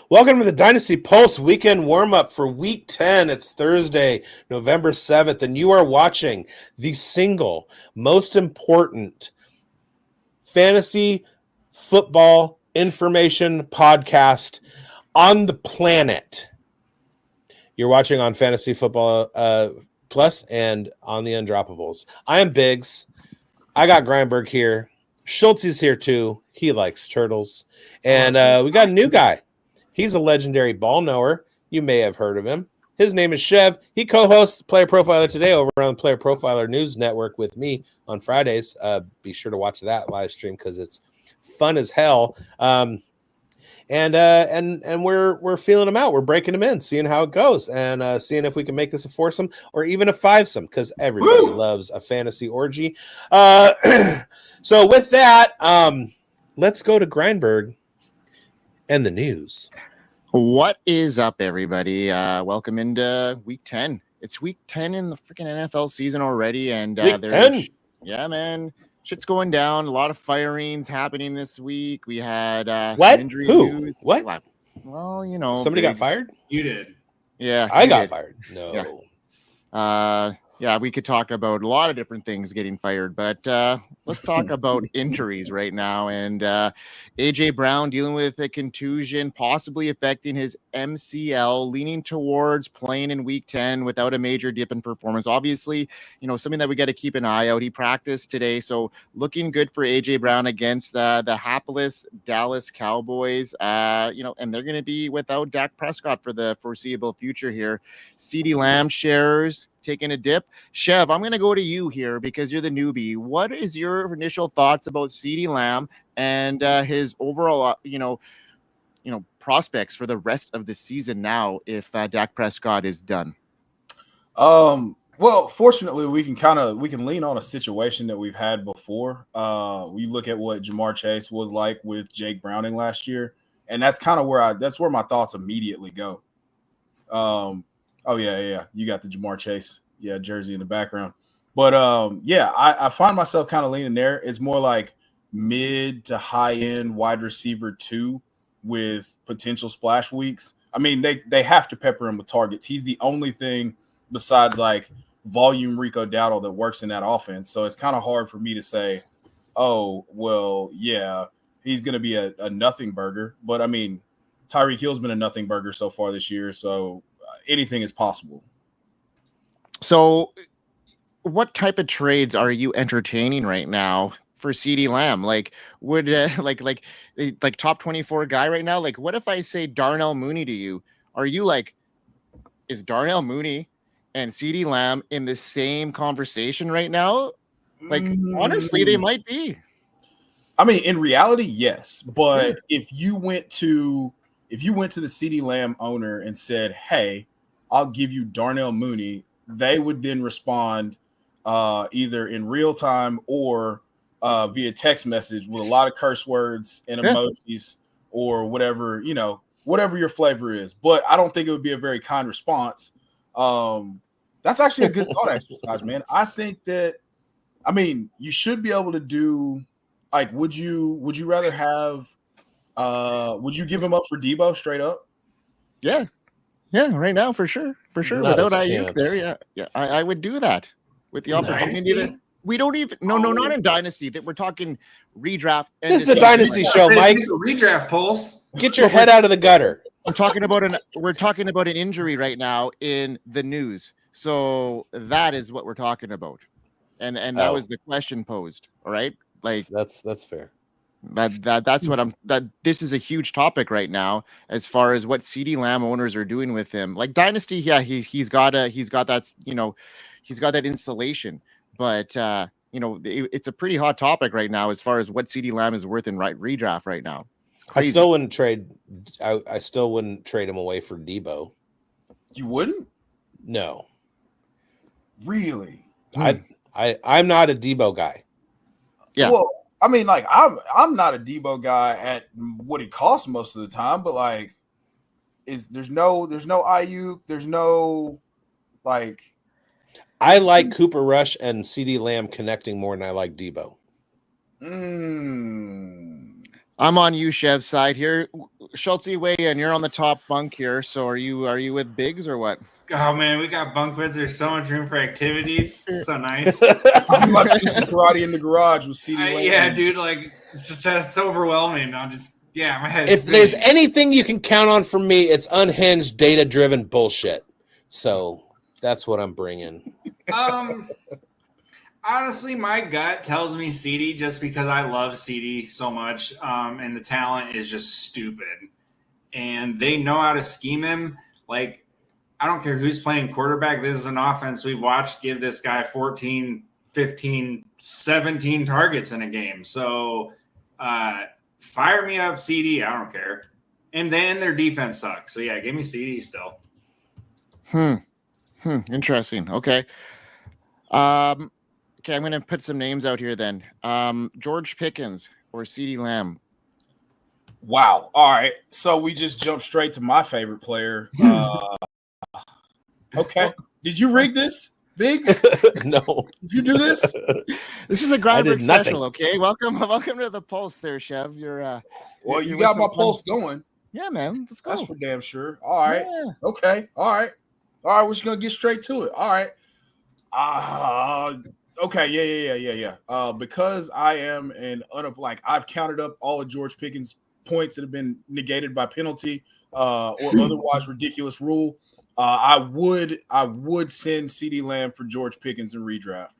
Welcome to the Dynasty Pulse weekend warm-up for Week 10. It's Thursday, November 7th, and you are watching the single most important fantasy football information podcast on the planet. You're watching on Fantasy Football Plus and on the Undroppables. I am bigz. I got Grindberg here. Schultzy's here too. He likes turtles. And we got a new guy. He's a legendary ball knower. You may have heard of him. His name is Chev. He co-hosts Player Profiler Today over on the Player Profiler News Network with me on Fridays. Be sure to watch that live stream because it's fun as hell. And we're feeling them out. We're breaking them in, seeing how it goes, and seeing if we can make this a foursome or even a fivesome because everybody loves a fantasy orgy. So with that, let's go to Grindberg and the news. What is up, everybody? Welcome into Week 10. It's Week 10 in the freaking NFL season already, and Week 10? Yeah, man. Shit's going down. A lot of firings happening this week. We had What? some injury Who? news. What? Well, you know, Somebody got fired? You did. Yeah, I you got did. fired. No. Yeah. Yeah, we could talk about a lot of different things getting fired, but let's talk about injuries right now. And AJ Brown dealing with a contusion, possibly affecting his MCL, leaning towards playing in Week 10 without a major dip in performance. Obviously, you know, something that we got to keep an eye out. He practiced today, so looking good for AJ Brown against the hapless Dallas Cowboys. You know, and they're going to be without Dak Prescott for the foreseeable future here. CeeDee Lamb shares taking a dip. Chev, I'm going to go to you here because you're the newbie. What is your initial thoughts about CeeDee Lamb and his overall, prospects for the rest of the season now if Dak Prescott is done? Well, fortunately, we can lean on a situation that we've had before. We look at what Jamar Chase was like with Jake Browning last year, and that's kind of where my thoughts immediately go. Oh, yeah. You got the Jamar Chase, jersey in the background. But, I find myself kind of leaning there. It's more like mid to high-end wide receiver 2 with potential splash weeks. I mean, they have to pepper him with targets. He's the only thing besides, like, volume Rico Dowdle that works in that offense. So it's kind of hard for me to say, oh, well, yeah, he's going to be a nothing burger. But, I mean, Tyreek Hill's been a nothing burger so far this year, so anything is possible. So what type of trades are you entertaining right now for CeeDee Lamb? Like, would like top 24 guy right now? Like, what if I say Darnell Mooney to you? Are you like, is Darnell Mooney and CeeDee Lamb in the same conversation right now? Like, honestly, they might be. I mean, in reality, yes. But if you went to the CeeDee Lamb owner and said, hey, I'll give you Darnell Mooney, they would then respond either in real time or via text message with a lot of curse words and emojis or whatever, whatever your flavor is. But I don't think it would be a very kind response. That's actually a good thought exercise, man. I think that, I mean, you should be able to do, like, would you rather have, would you give him up for Debo straight up? Yeah, right now for sure. Not without a Ayuk there, I would do that with the opportunity. Dynasty? We don't even not in Dynasty. That we're talking redraft. This is a Dynasty show, Mike. Redraft Pulse. Get your head out of the gutter. We're talking about an injury right now in the news. So that is what we're talking about, and that was the question posed. All right, like that's fair. This is a huge topic right now as far as what CeeDee Lamb owners are doing with him. Like Dynasty, he's got that installation, but it's a pretty hot topic right now as far as what CeeDee Lamb is worth in redraft right now. I still wouldn't trade him away for Debo. You wouldn't? No. Really? I'm not a Debo guy. Yeah. Well, I mean, like, I'm not a Debo guy at what he costs most of the time, but like, there's no Ayuk, there's no like. I like Cooper Rush and CeeDee Lamb connecting more than I like Debo. I'm on you, Chev's side here. Schultzy, weigh in. You're on the top bunk here. So are you with bigz or what? Oh man, we got bunk beds. There's so much room for activities. So nice. I'm about to do some karate in the garage with CD. Yeah, dude. Like, it's overwhelming. My head. If there's anything you can count on from me, it's unhinged, data-driven bullshit. So that's what I'm bringing. Honestly, my gut tells me CD just because I love CD so much, and the talent is just stupid, and they know how to scheme him. Like, I don't care who's playing quarterback. This is an offense we've watched give this guy 14, 15, 17 targets in a game. So fire me up, CD. I don't care. And then their defense sucks. So, yeah, give me CD still. Interesting. Okay. Okay, I'm going to put some names out here then. George Pickens or CeeDee Lamb. Wow. All right. So we just jumped straight to my favorite player. Okay. Did you rig this, bigz? No. Did you do this? This is a Grindberg special, okay? Welcome to the Pulse there, Chev. You're well, you got my pulse going. Yeah, man. Let's go. That's for damn sure. All right. Yeah. Okay. All right. We're just gonna get straight to it. All right. Okay. Yeah. Because I am I've counted up all of George Pickens' points that have been negated by penalty or otherwise ridiculous rule. I would send CeeDee Lamb for George Pickens in redraft.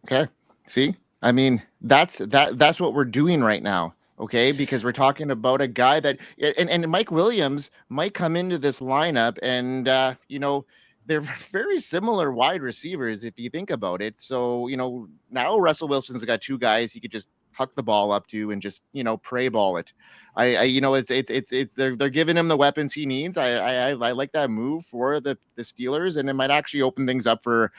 Okay. See, I mean, that's what we're doing right now. Okay, because we're talking about a guy that and Mike Williams might come into this lineup, and they're very similar wide receivers if you think about it. So now Russell Wilson's got two guys he could just huck the ball up to and just pray ball it. They're giving him the weapons he needs. I like that move for the Steelers, and it might actually open things up for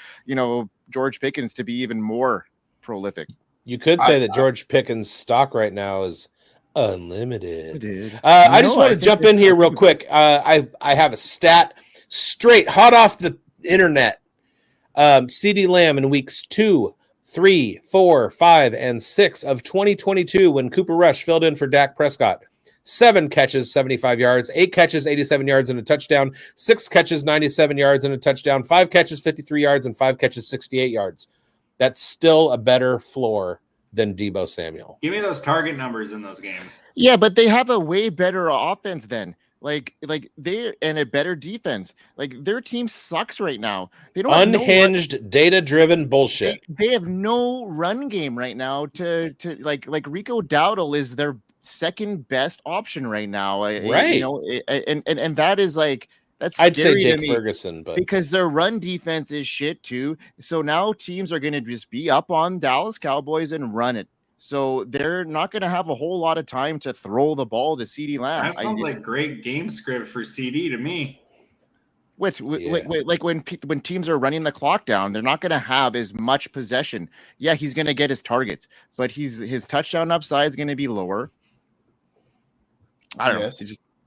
George Pickens to be even more prolific. You could say that George Pickens' stock right now is unlimited. I just want to jump in here real quick. I have a stat straight hot off the internet. CeeDee Lamb in weeks 2, 3, 4, 5, and 6 of 2022 when Cooper Rush filled in for Dak Prescott. 7 catches, 75 yards, 8 catches, 87 yards, and a touchdown, 6 catches, 97 yards, and a touchdown, 5 catches, 53 yards, and 5 catches, 68 yards. That's still a better floor than Deebo Samuel. Give me those target numbers in those games. Yeah, but they have a way better offense then. Like they and a better defense. Like their team sucks right now. They don't unhinged, data-driven bullshit. They have no run game right now. To like Rico Dowdle is their second best option right now. Right. And that is like. That's I'd say scary Jake Ferguson, but because their run defense is shit too. So now teams are going to just be up on Dallas Cowboys and run it. So they're not going to have a whole lot of time to throw the ball to CeeDee Lamb. That sounds like great game script for CD to me. Like when teams are running the clock down, they're not going to have as much possession. Yeah, he's going to get his targets, but his touchdown upside is going to be lower. I don't know.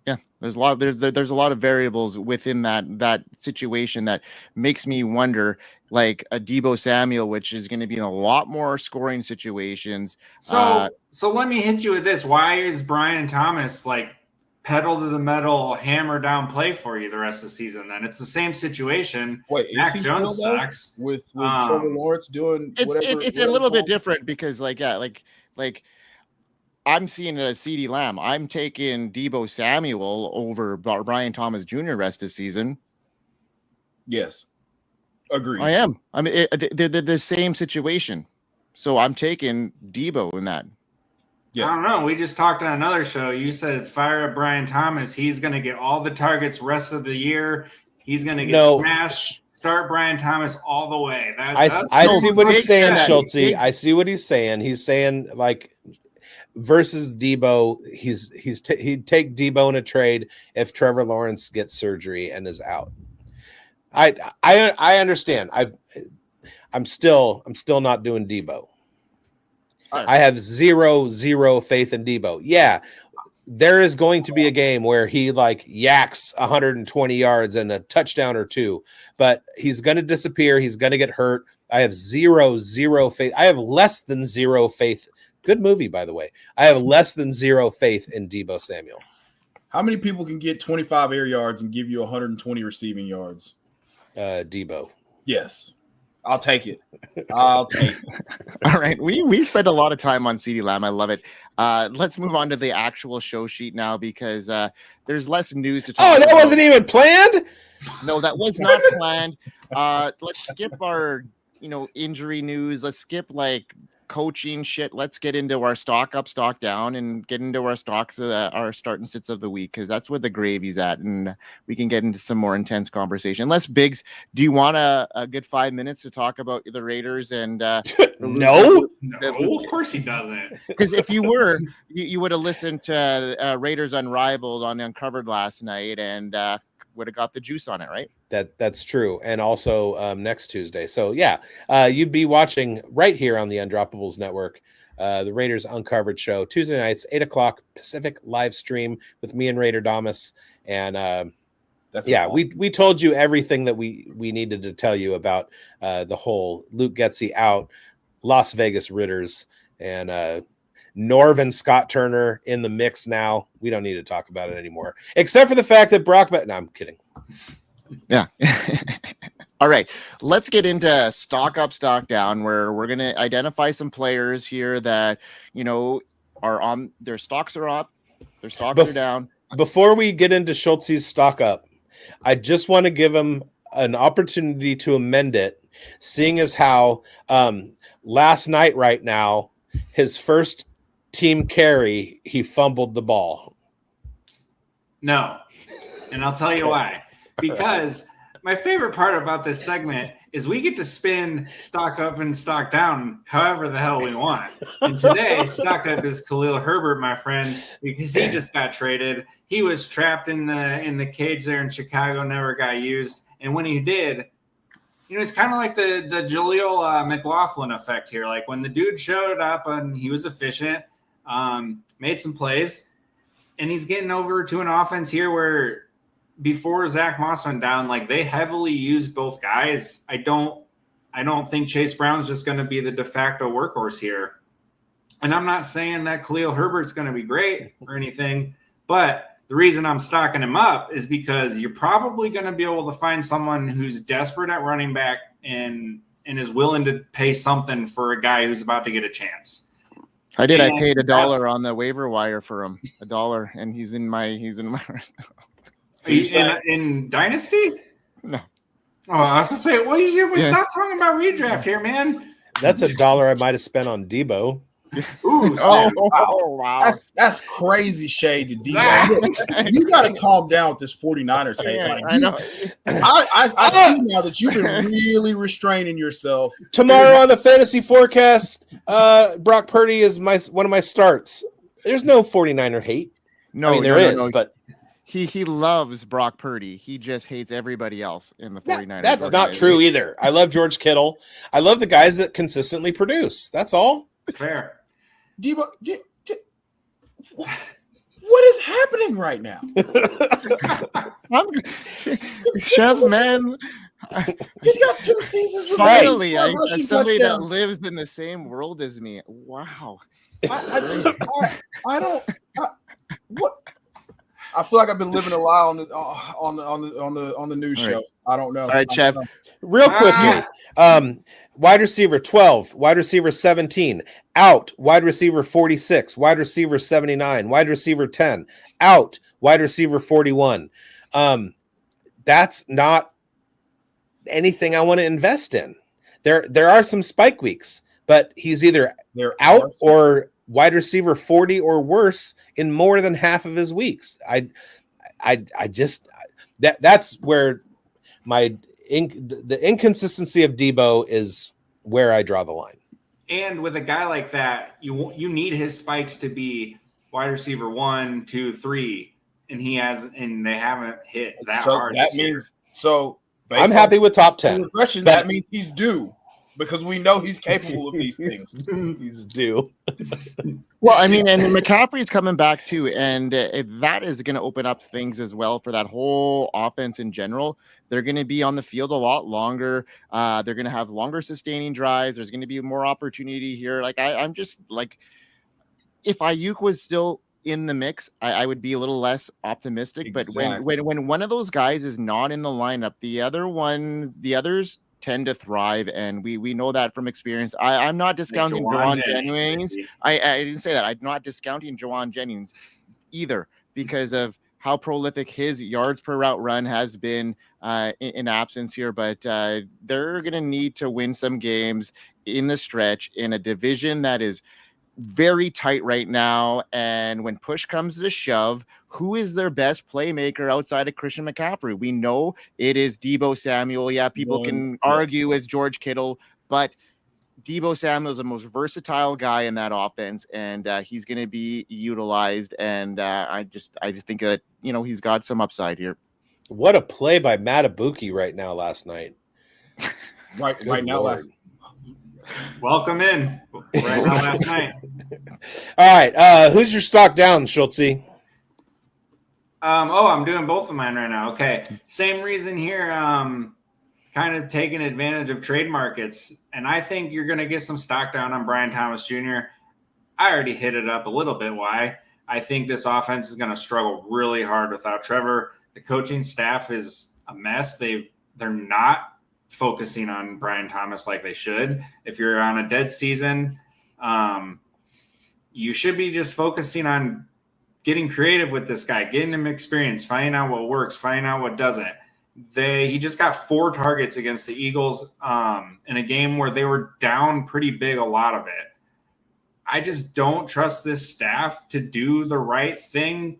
Yeah, there's a lot of variables within that situation that makes me wonder, like a Deebo Samuel, which is going to be in a lot more scoring situations. So let me hit you with this. Why is Brian Thomas like pedal to the metal, hammer down play for you the rest of the season? Then it's the same situation. Wait, Mac Jones sucks with Trevor Lawrence doing whatever. It's a little bit different because I'm seeing it as CeeDee Lamb. I'm taking Deebo Samuel over Brian Thomas Jr. rest of the season. Yes. Agreed. I am. I mean, they're the same situation. So I'm taking Deebo in that. Yeah. I don't know. We just talked on another show. You said fire up Brian Thomas. He's going to get all the targets rest of the year. He's going to get smashed. Start Brian Thomas all all the way. I see what he's saying, Schultzy. I see what he's saying. He's saying like versus Deebo, he'd take Deebo in a trade if Trevor Lawrence gets surgery and is out. I understand. I'm still not doing Deebo. I have zero faith in Deebo. Yeah, there is going to be a game where he like yaks 120 yards and a touchdown or two, but he's going to disappear. He's going to get hurt. I have zero faith. I have less than zero faith Good movie, by the way. I have less than zero faith in Deebo Samuel. How many people can get 25 air yards and give you 120 receiving yards? Deebo. Yes. I'll take it. I'll take it. All right. We spent a lot of time on CeeDee Lamb. I love it. Let's move on to the actual show sheet now because there's less news to talk about. Oh, that wasn't even planned? No, that was not planned. Let's skip our, injury news. Let's skip like coaching shit. Let's get into our stock up, stock down, and get into our stocks, our start and sits of the week, because that's where the gravy's at, and we can get into some more intense conversation. Unless bigz, do you want a good 5 minutes to talk about the Raiders and No, of course he doesn't. Because if you were, you would have listened to Raiders Unrivaled on Uncovered last night and would have got the juice on it, right? That's true. And also next Tuesday. So yeah, you'd be watching right here on the Undroppables Network, the Raiders Uncovered show, Tuesday nights, 8:00 Pacific live stream with me and Raider Damas. And Awesome. we told you everything that we needed to tell you about the whole Luke Getsy out, Las Vegas Ridders, and Norv and Scott Turner in the mix now. We don't need to talk about it anymore, except for the fact that Brock. No, I'm kidding. Yeah. All right. Let's get into stock up, stock down, where we're going to identify some players here that, are on their stocks are up, their stocks are down. Before we get into Schultzy's stock up, I just want to give him an opportunity to amend it, seeing as how last night right now, his first team carry, he fumbled the ball. No. And I'll tell you why. Because my favorite part about this segment is we get to spin stock up and stock down however the hell we want. And today, stock up is Khalil Herbert, my friend, because he just got traded. He was trapped in the cage there in Chicago, never got used. And when he did, it's kind of like the Jaleel McLaughlin effect here. Like when the dude showed up and he was efficient, made some plays, and he's getting over to an offense here where before Zach Moss went down, like they heavily used both guys. I don't think Chase Brown's just going to be the de facto workhorse here. And I'm not saying that Khalil Herbert's going to be great or anything, but the reason I'm stocking him up is because you're probably going to be able to find someone who's desperate at running back and is willing to pay something for a guy who's about to get a chance. I did. I paid $1 on the waiver wire for him, $1, and he's in my. In Dynasty? No. Oh, I was going to say, stop talking about redraft here, man. That's $1 I might have spent on Deebo. Ooh, wow. That's crazy shade to Debo. You got to calm down with this 49ers hate. Yeah, I know. I see now that you've been really restraining yourself. Tomorrow on the fantasy forecast, Brock Purdy is one of my starts. There's no 49er hate. No, I mean, there is, but he loves Brock Purdy. He just hates everybody else in the 49ers. That's not true either. I love George Kittle. I love the guys that consistently produce. That's all. Fair. Deebo, what is happening right now? Chev, man. He's got 2 seasons. Finally, somebody that lives in the same world as me. Wow. What? I feel like I've been living a lie on the news show. I don't know. All right, Chev. Real quickly, wide receiver 12, wide receiver 17, out, wide receiver 46, wide receiver 79, wide receiver 10, out, wide receiver 41. That's not anything I want to invest in. There are some spike weeks, but he's either out or wide receiver 40 or worse in more than half of his weeks. That's where the inconsistency of Deebo is where I draw the line. And with a guy like that, you need his spikes to be wide receiver 1, 2, 3, and they haven't hit that hard. That means I'm happy with top 10. That means he's due because we know he's capable of these things. He's due. Well, I mean, and McCaffrey's coming back too, and that is going to open up things as well for that whole offense in general. They're going to be on the field a lot longer. They're going to have longer sustaining drives. There's going to be more opportunity here. Like I'm just like if Ayuk was still in the mix, I would be a little less optimistic. Exactly. But when one of those guys is not in the lineup, the others tend to thrive, and we know that from experience. I'm not discounting Jawan Jennings. I didn't say that. I'm not discounting Jawan Jennings either, because of how prolific his yards per route run has been in absence here. But they're going to need to win some games in the stretch in a division that is very tight right now. And when push comes to shove, who is their best playmaker outside of Christian McCaffrey? We know it is Deebo Samuel. Yeah, people can argue as George Kittle, but Deebo Samuel is the most versatile guy in that offense, and he's going to be utilized. And I just think that, he's got some upside here. What a play by Matabuki right now last night. Right now last. Welcome in. Right now last night. All right. Who's your stock down, Schultzy? I'm doing both of mine right now. Okay. Same reason here. Kind of taking advantage of trade markets. And I think you're going to get some stock down on Brian Thomas Jr. I already hit it up a little bit. Why? I think this offense is going to struggle really hard without Trevor. The coaching staff is a mess. They're not focusing on Brian Thomas like they should. If you're on a dead season, you should be just focusing on getting creative with this guy, getting him experience, finding out what works, finding out what doesn't. He just got 4 targets against the Eagles in a game where they were down pretty big, a lot of it. I just don't trust this staff to do the right thing,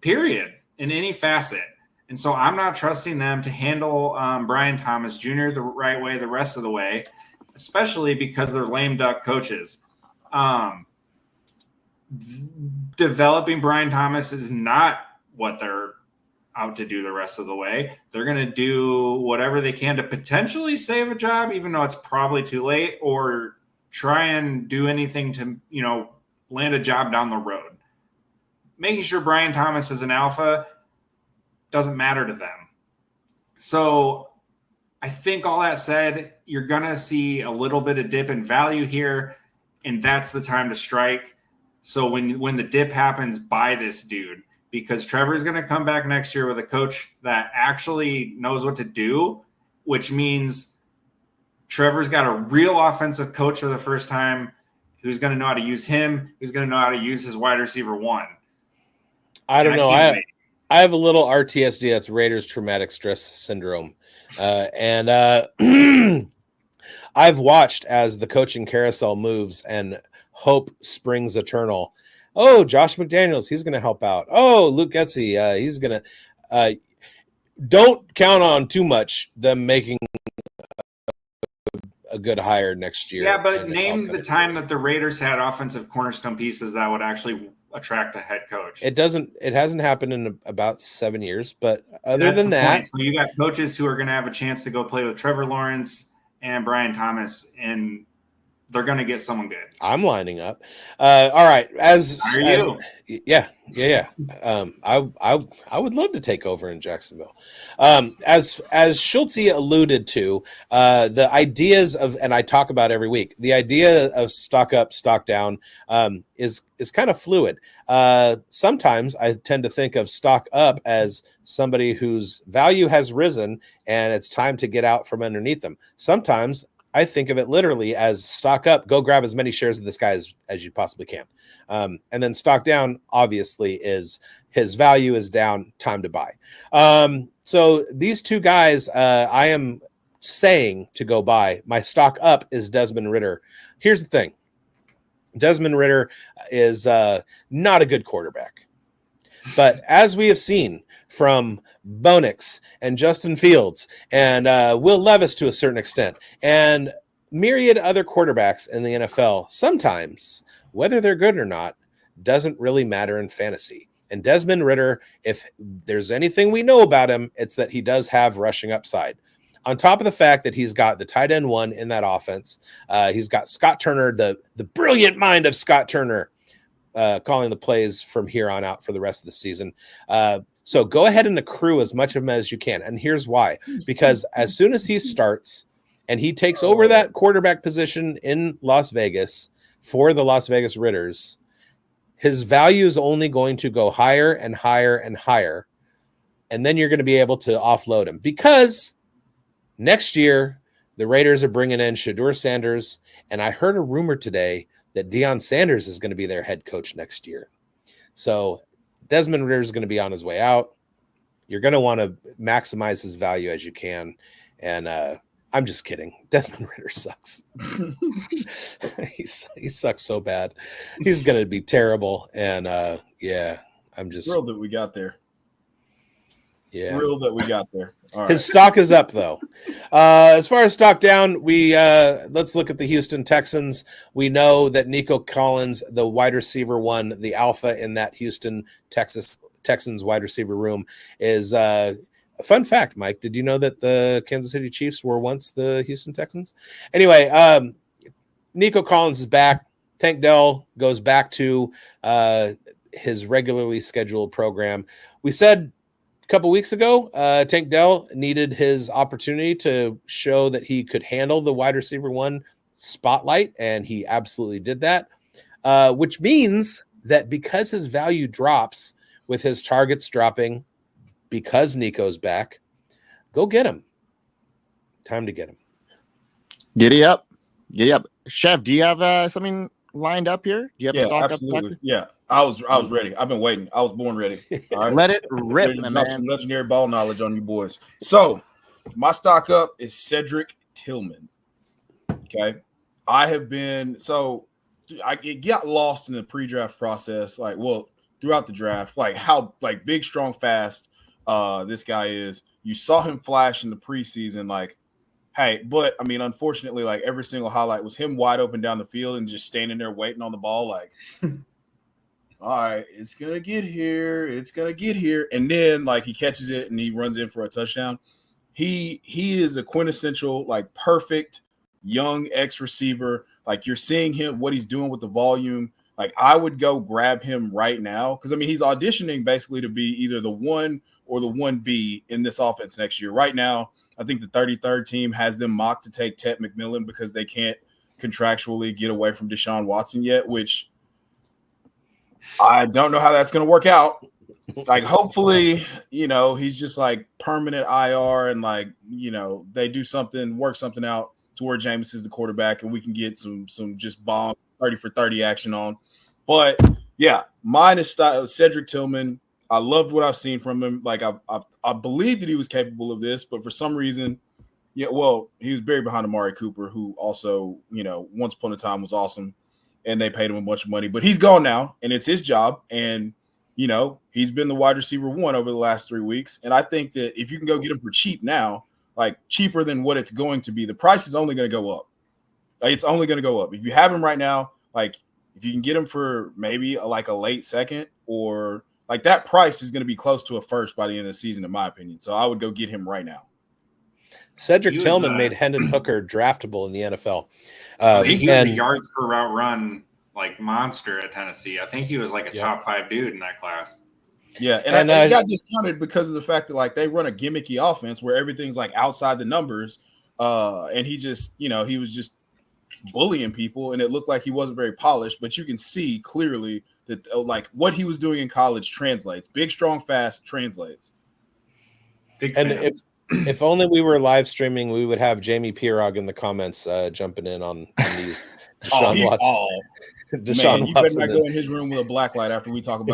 period, in any facet. And so I'm not trusting them to handle Brian Thomas Jr. the right way the rest of the way, especially because they're lame duck coaches. Developing Brian Thomas is not what they're out to do the rest of the way. They're going to do whatever they can to potentially save a job, even though it's probably too late, or try and do anything to, land a job down the road. Making sure Brian Thomas is an alpha doesn't matter to them. So I think all that said, you're going to see a little bit of dip in value here, and that's the time to strike. So when the dip happens, buy this dude, because Trevor's going to come back next year with a coach that actually knows what to do, which means Trevor's got a real offensive coach for the first time who's going to know how to use him, who's going to know how to use his wide receiver one. I don't know. I have a little RTSD. That's Raiders Traumatic Stress Syndrome. And I've watched as the coaching carousel moves and hope springs eternal. Oh, Josh McDaniels, he's going to help out. Oh, Luke Getsy, he's going to don't count on too much them making a good hire next year. Yeah, but name the time that the Raiders had offensive cornerstone pieces that would actually attract a head coach. It hasn't happened in about 7 years, but other than that, so you got coaches who are going to have a chance to go play with Trevor Lawrence and Brian Thomas, and they're going to get someone good. I'm lining up. All right. Yeah. I would love to take over in Jacksonville. As Schultzy alluded to, the ideas of, and I talk about every week, the idea of stock up, stock down is kind of fluid. Sometimes I tend to think of stock up as somebody whose value has risen and it's time to get out from underneath them. Sometimes I think of it literally as stock up, go grab as many shares of this guy as you possibly can. And then stock down, obviously, is his value is down, time to buy. So these two guys, I am saying to go buy. My stock up is Desmond Ridder. Here's the thing. Desmond Ridder is not a good quarterback. But as we have seen from Bonix and Justin Fields and Will Levis to a certain extent and myriad other quarterbacks in the NFL, sometimes, whether they're good or not, doesn't really matter in fantasy. And Desmond Ridder, if there's anything we know about him, it's that he does have rushing upside. On top of the fact that he's got the tight end one in that offense, he's got Scott Turner, the brilliant mind of Scott Turner, calling the plays from here on out for the rest of the season. So go ahead and accrue as much of them as you can. And here's why. Because as soon as he starts and he takes over that quarterback position in Las Vegas for the Las Vegas Ridders, his value is only going to go higher and higher and higher. And then you're going to be able to offload him because next year the Raiders are bringing in Shedeur Sanders. And I heard a rumor today that Deion Sanders is going to be their head coach next year. So Desmond Ridder is going to be on his way out. You're going to want to maximize his value as you can. And I'm just kidding. Desmond Ridder sucks. he sucks so bad. He's going to be terrible. And I'm just thrilled that we got there. Yeah. Thrilled that we got there. All right. His stock is up though. As far as stock down, we let's look at the Houston Texans. We know that Nico Collins, the wide receiver one, the alpha in that Houston Texans wide receiver room, is a fun fact. Mike, did you know that the Kansas City Chiefs were once the Houston Texans? Anyway, Nico Collins is back. Tank Dell goes back to his regularly scheduled program. We said a couple weeks ago, Tank Dell needed his opportunity to show that he could handle the wide receiver one spotlight, and he absolutely did that, which means that because his value drops with his targets dropping, because Nico's back, go get him. Time to get him. Giddy up. Chev, do you have something lined up here? Do you have stock absolutely. up? Yeah, I was ready. I've been waiting. I was born ready. All right. Let it rip, Drop man. some legendary ball knowledge on you boys. So my stock up is Cedric Tillman. Okay. I got lost in the pre-draft process, throughout the draft, how big, strong, fast this guy is. You saw him flash in the preseason, but I mean, unfortunately, every single highlight was him wide open down the field and just standing there waiting on the ball, all right, it's gonna get here. And then he catches it and he runs in for a touchdown. He is a quintessential, perfect young X receiver. You're seeing him, what he's doing with the volume. I would go grab him right now because, I mean, he's auditioning basically to be either the 1 or the 1B in this offense next year. Right now, I think the 33rd team has them mocked to take Ted McMillan because they can't contractually get away from Deshaun Watson yet, which I don't know how that's going to work out. Hopefully, he's just permanent IR and they do something, work something out to where Jameis is the quarterback and we can get some just bomb 30 for 30 action on. But yeah, mine is Cedric Tillman. I loved what I've seen from him. I believed that he was capable of this, but for some reason, he was buried behind Amari Cooper, who also, once upon a time was awesome, and they paid him a bunch of money. But he's gone now, and it's his job. And, he's been the wide receiver one over the last 3 weeks. And I think that if you can go get him for cheap now, cheaper than what it's going to be, the price is only going to go up. It's only going to go up. If you have him right now, if you can get him for maybe a late second or that price is going to be close to a first by the end of the season, in my opinion. So I would go get him right now. Cedric Tillman made Hendon Hooker draftable in the NFL. I think he was a yards per route run monster at Tennessee. I think he was a top 5 dude in that class. Yeah, and he got discounted because of the fact that they run a gimmicky offense where everything's outside the numbers, and he just he was just bullying people, and it looked like he wasn't very polished. But you can see clearly that what he was doing in college translates. Big, strong, fast translates. And if only we were live streaming, we would have Jamie Pirog in the comments jumping in on these Deshaun Watson. Deshaun Watson. You better not go in his room with a black light after we talk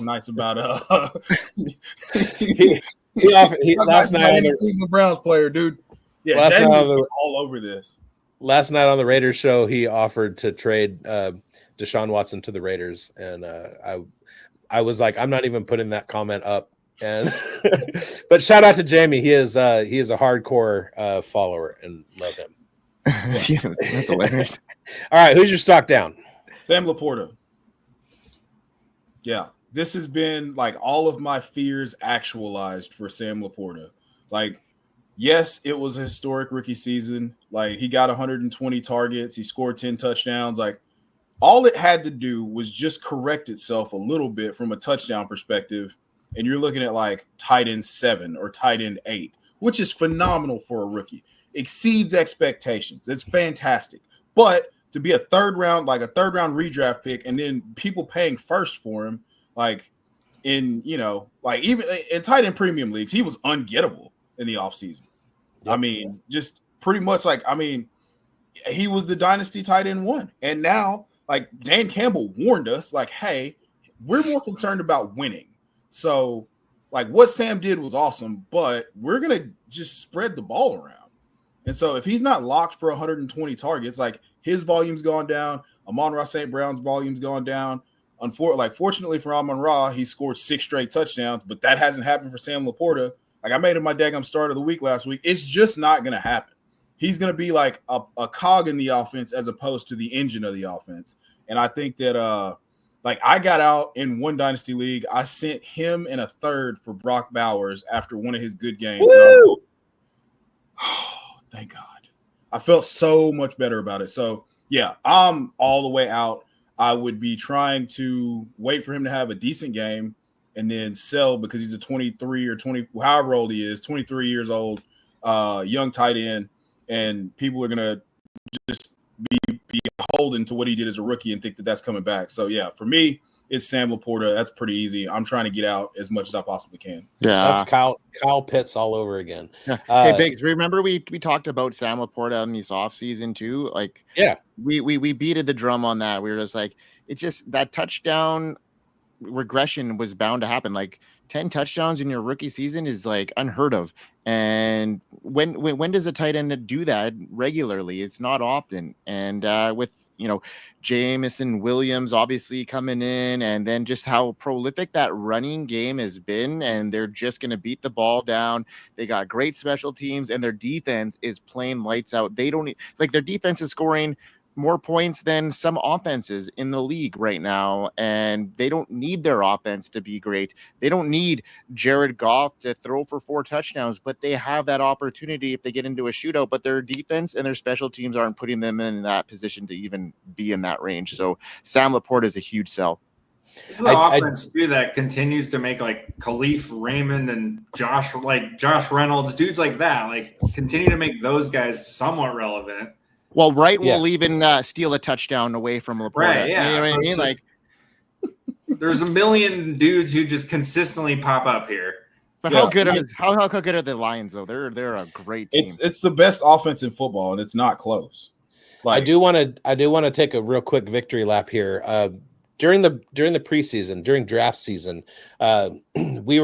nice about last night on the Cleveland Browns player, dude. Yeah, last night all over this. Last night on the Raiders show, he offered to trade Deshaun Watson to the Raiders, and I was like, I'm not even putting that comment up. And but shout out to Jamie. He is a hardcore follower and love him. Yeah, that's hilarious. All right, who's your stock down? Sam Laporta. Yeah, this has been all of my fears actualized for Sam Laporta. Yes, it was a historic rookie season. He got 120 targets. He scored 10 touchdowns. All it had to do was just correct itself a little bit from a touchdown perspective. And you're looking at tight end 7 or tight end 8, which is phenomenal for a rookie. Exceeds expectations. It's fantastic. But to be a third round redraft pick, and then people paying first for him, like in, even in tight end premium leagues, he was ungettable in the offseason. Yep. I mean, just pretty much he was the Dynasty tight end 1. And now, like, Dan Campbell warned us, like, hey, we're more concerned about winning. So, like, what Sam did was awesome, but we're going to just spread the ball around. And so if he's not locked for 120 targets, like, his volume's gone down, Amon-Ra St. Brown's volume's gone down. Fortunately for Amon-Ra, he scored 6 straight touchdowns, but that hasn't happened for Sam Laporta. Like, I made him my daggum start of the week last week. It's just not going to happen. He's going to be like a cog in the offense as opposed to the engine of the offense. And I think that, I got out in one Dynasty league. I sent him and a third for Brock Bowers after one of his good games. Woo! Thank God. I felt so much better about it. So, yeah, I'm all the way out. I would be trying to wait for him to have a decent game and then sell because he's a 23 or 20, however old he is, 23 years old, young tight end, and people are going to just be beholden to what he did as a rookie and think that that's coming back. So, yeah, for me, it's Sam Laporta. That's pretty easy. I'm trying to get out as much as I possibly can. Yeah, that's Kyle Pitts all over again. Yeah. Hey, bigz, remember we talked about Sam Laporta in this offseason too? Like, yeah, we beated the drum on that. We were just like, it just, that touchdown regression was bound to happen. Like, 10 touchdowns in your rookie season is like unheard of. And when does a tight end do that regularly? It's not often. And with Jameson Williams obviously coming in, and then just how prolific that running game has been, and they're just going to beat the ball down. They got great special teams, and their defense is playing lights out. They don't their defense is scoring more points than some offenses in the league right now, and they don't need their offense to be great. They don't need Jared Goff to throw for 4 touchdowns, but they have that opportunity if they get into a shootout, but their defense and their special teams aren't putting them in that position to even be in that range. So Sam Laporta is a huge sell. This is the offense too that continues to make like Khalif Raymond and Josh Reynolds, dudes like that, like continue to make those guys somewhat relevant. Well, will even steal a touchdown away from Laporta. Right, yeah. You know what I mean? Like, there's a million dudes who just consistently pop up here. But how good are the Lions though? They're a great team. It's the best offense in football, and it's not close. I do want to take a real quick victory lap here. During the preseason, during draft season, we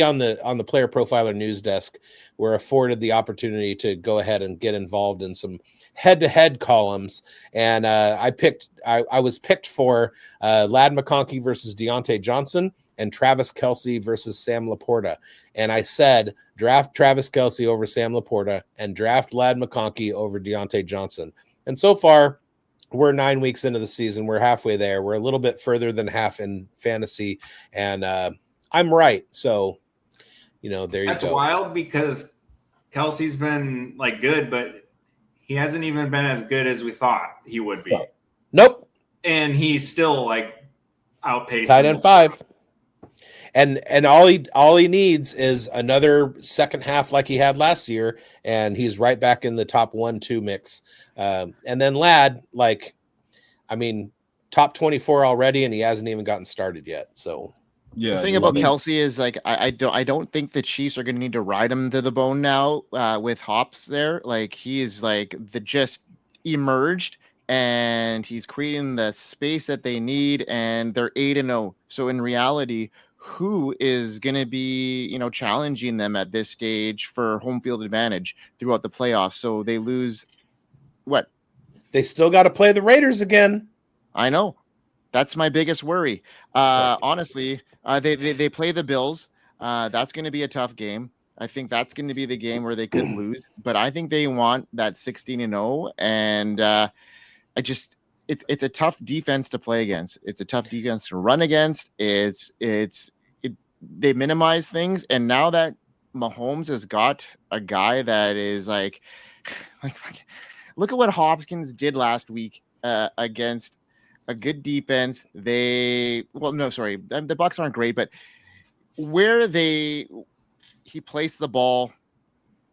on the player profiler news desk were afforded the opportunity to go ahead and get involved in some head-to-head columns, and I was picked for Ladd McConkey versus Deontay Johnson and Travis Kelce versus Sam Laporta, and I said draft Travis Kelce over Sam Laporta and draft Ladd McConkey over Deontay Johnson, and so far we're 9 weeks into the season. We're halfway there. We're a little bit further than half in fantasy, and I'm right. So, there you go. That's wild because Kelsey's been like good, but he hasn't even been as good as we thought he would be. Nope. And he's still like outpacing tight end 5. And all he needs is another second half like he had last year, and he's right back in the top 1-2 mix. And then Ladd, top 24 already, and he hasn't even gotten started yet. So yeah, the thing about Kelce is like I don't think the Chiefs are going to need to ride him to the bone now with Hops there. Like he is like just emerged, and he's creating the space that they need, and they're 8-0. So in reality, who is going to be, challenging them at this stage for home field advantage throughout the playoffs? So they lose what? They still got to play the Raiders again. I know. That's my biggest worry. Honestly, they play the Bills. That's going to be a tough game. I think that's going to be the game where they could lose, but I think they want that 16-0. And it's a tough defense to play against. It's a tough defense to run against. They minimize things, and now that Mahomes has got a guy that is like look at what Hopkins did last week against a good defense. The Bucs aren't great, but where he placed the ball,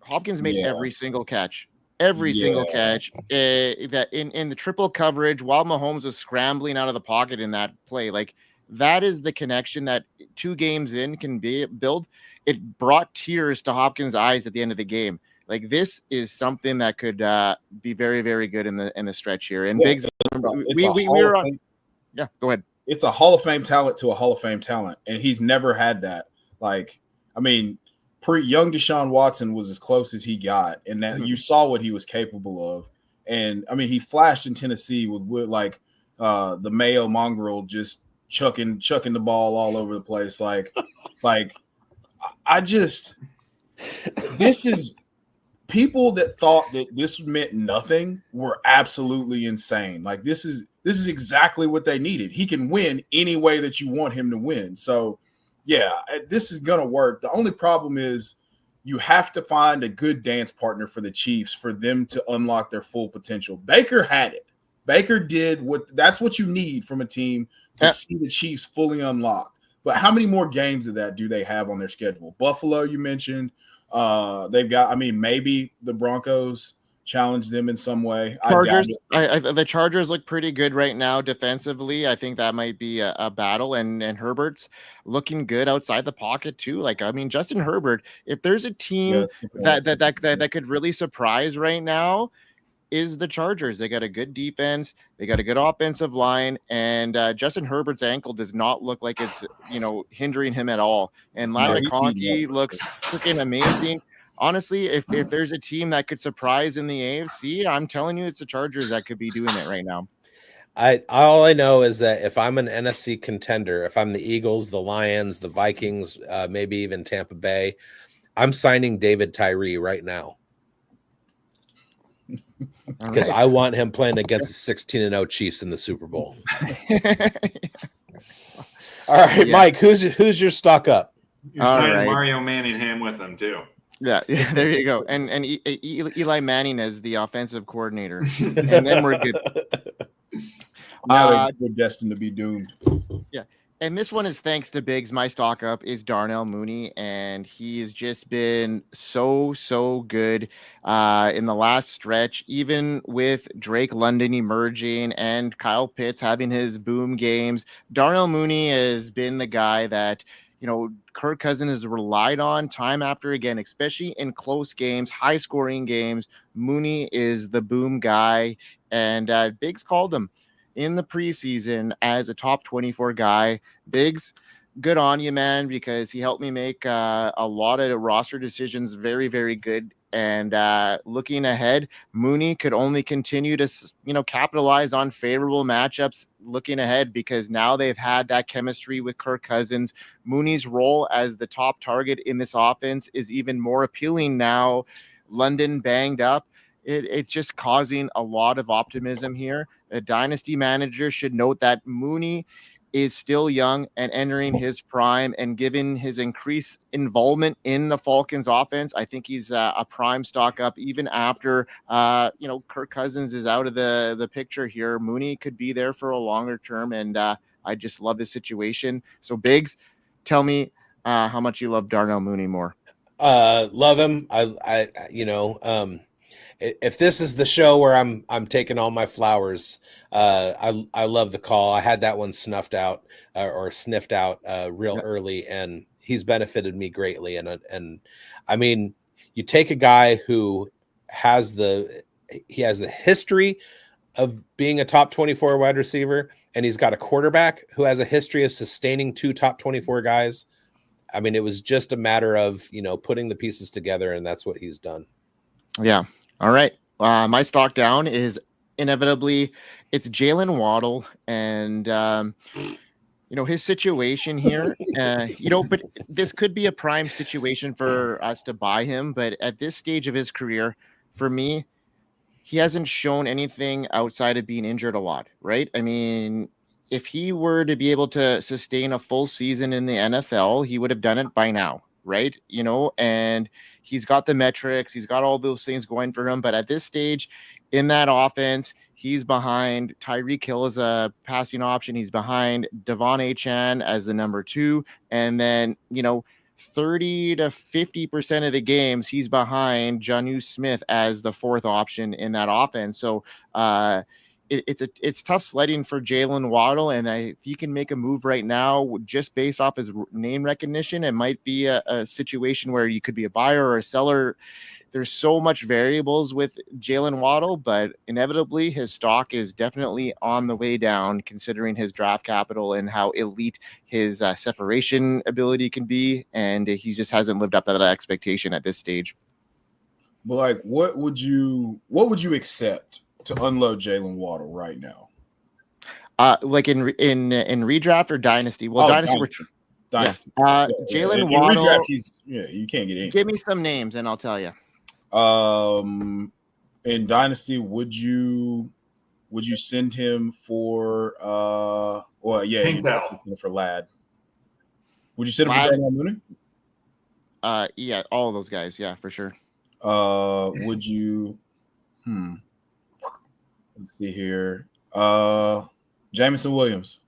Hopkins made every single catch. every single Yeah. catch, that in the triple coverage while Mahomes was scrambling out of the pocket in that play. Like, that is the connection that 2 games in can build. It brought tears to Hopkins' eyes at the end of the game. Like, this is something that could be very, very good in the stretch here. And Yeah, bigz, it's a we Hall were of on. Fame. Yeah, go ahead. It's a Hall of Fame talent to a Hall of Fame talent, and he's never had that. Like, I mean, young Deshaun Watson was as close as he got, and that you saw what he was capable of. And I mean, he flashed in Tennessee with like the Mayo mongrel just chucking the ball all over the place. Like I just, this is, people that thought that this meant nothing were absolutely insane. Like, this is exactly what they needed. He can win any way that you want him to win. So yeah, this is going to work. The only problem is you have to find a good dance partner for the Chiefs for them to unlock their full potential. Baker had it. Baker did that's what you need from a team to see the Chiefs fully unlocked. But how many more games of that do they have on their schedule? Buffalo, you mentioned. They've got, I mean, maybe the Broncos challenge them in some way. Chargers, the Chargers look pretty good right now defensively. I think that might be a battle, and Herbert's looking good outside the pocket too. Like, I mean, Justin Herbert, if there's a team that could really surprise right now, is the Chargers. They got a good defense, they got a good offensive line, and Justin Herbert's ankle does not look like it's hindering him at all. And Larry McConkey looks freaking amazing. Honestly, if there's a team that could surprise in the AFC, I'm telling you, it's the Chargers that could be doing it right now. All I know is that if I'm an NFC contender, if I'm the Eagles, the Lions, the Vikings, maybe even Tampa Bay, I'm signing David Tyree right now. Because I want him playing against the 16-0 Chiefs in the Super Bowl. All right, Mike, who's your stock up? You're signing Mario Manningham with them too. Yeah, there you go. And Eli Manning as the offensive coordinator, and then we're good. Now we're destined to be doomed. Yeah. And this one is thanks to bigz. My stock up is Darnell Mooney, and he's just been so good in the last stretch, even with Drake London emerging and Kyle Pitts having his boom games. Darnell Mooney has been the guy that, Kirk Cousins has relied on time after again, especially in close games, high scoring games. Mooney is the boom guy, and bigz called him in the preseason as a top 24 guy. Bigz, good on you, man, because he helped me make a lot of roster decisions very, very good. And looking ahead, Mooney could only continue to, capitalize on favorable matchups looking ahead, because now they've had that chemistry with Kirk Cousins. Mooney's role as the top target in this offense is even more appealing now. London banged up. It's just causing a lot of optimism here. A dynasty manager should note that Mooney is still young and entering his prime, and given his increased involvement in the Falcons offense, I think he's a prime stock up even after, Kirk Cousins is out of the picture here. Mooney could be there for a longer term, and I just love this situation. So bigz, tell me how much you love Darnell Mooney more. Love him. If this is the show where I'm taking all my flowers, I love the call. I had that one sniffed out real early, and he's benefited me greatly. And I mean, you take a guy who has the history of being a top 24 wide receiver, and he's got a quarterback who has a history of sustaining 2 top 24 guys. I mean, it was just a matter of, putting the pieces together, and that's what he's done. Yeah. All right. My stock down is inevitably it's Jaylen Waddle, and his situation here. But this could be a prime situation for us to buy him. But at this stage of his career, for me, he hasn't shown anything outside of being injured a lot, right? I mean, if he were to be able to sustain a full season in the NFL, he would have done it by now. Right. And he's got the metrics, he's got all those things going for him. But at this stage in that offense, he's behind Tyreek Hill as a passing option. He's behind Devon Achane as the number 2. And then, 30 to 50% of the games, he's behind Jonnu Smith as the fourth option in that offense. So it's tough sledding for Jaylen Waddle, and if he can make a move right now, just based off his name recognition, it might be a situation where you could be a buyer or a seller. There's so much variables with Jaylen Waddle, but inevitably his stock is definitely on the way down, considering his draft capital and how elite his separation ability can be, and he just hasn't lived up to that expectation at this stage. But like, what would you accept to unload Jaylen Waddle right now? Like in redraft or dynasty? Well, dynasty. Yeah. Jaylen Waddle. Redraft, you can't get anything. Give me some names and I'll tell you. In dynasty, would you send him for Dell for Ladd? Would you send him for Darnell Mooney? Yeah, all of those guys, yeah, for sure. Would you? Let's see here. Jameson Williams.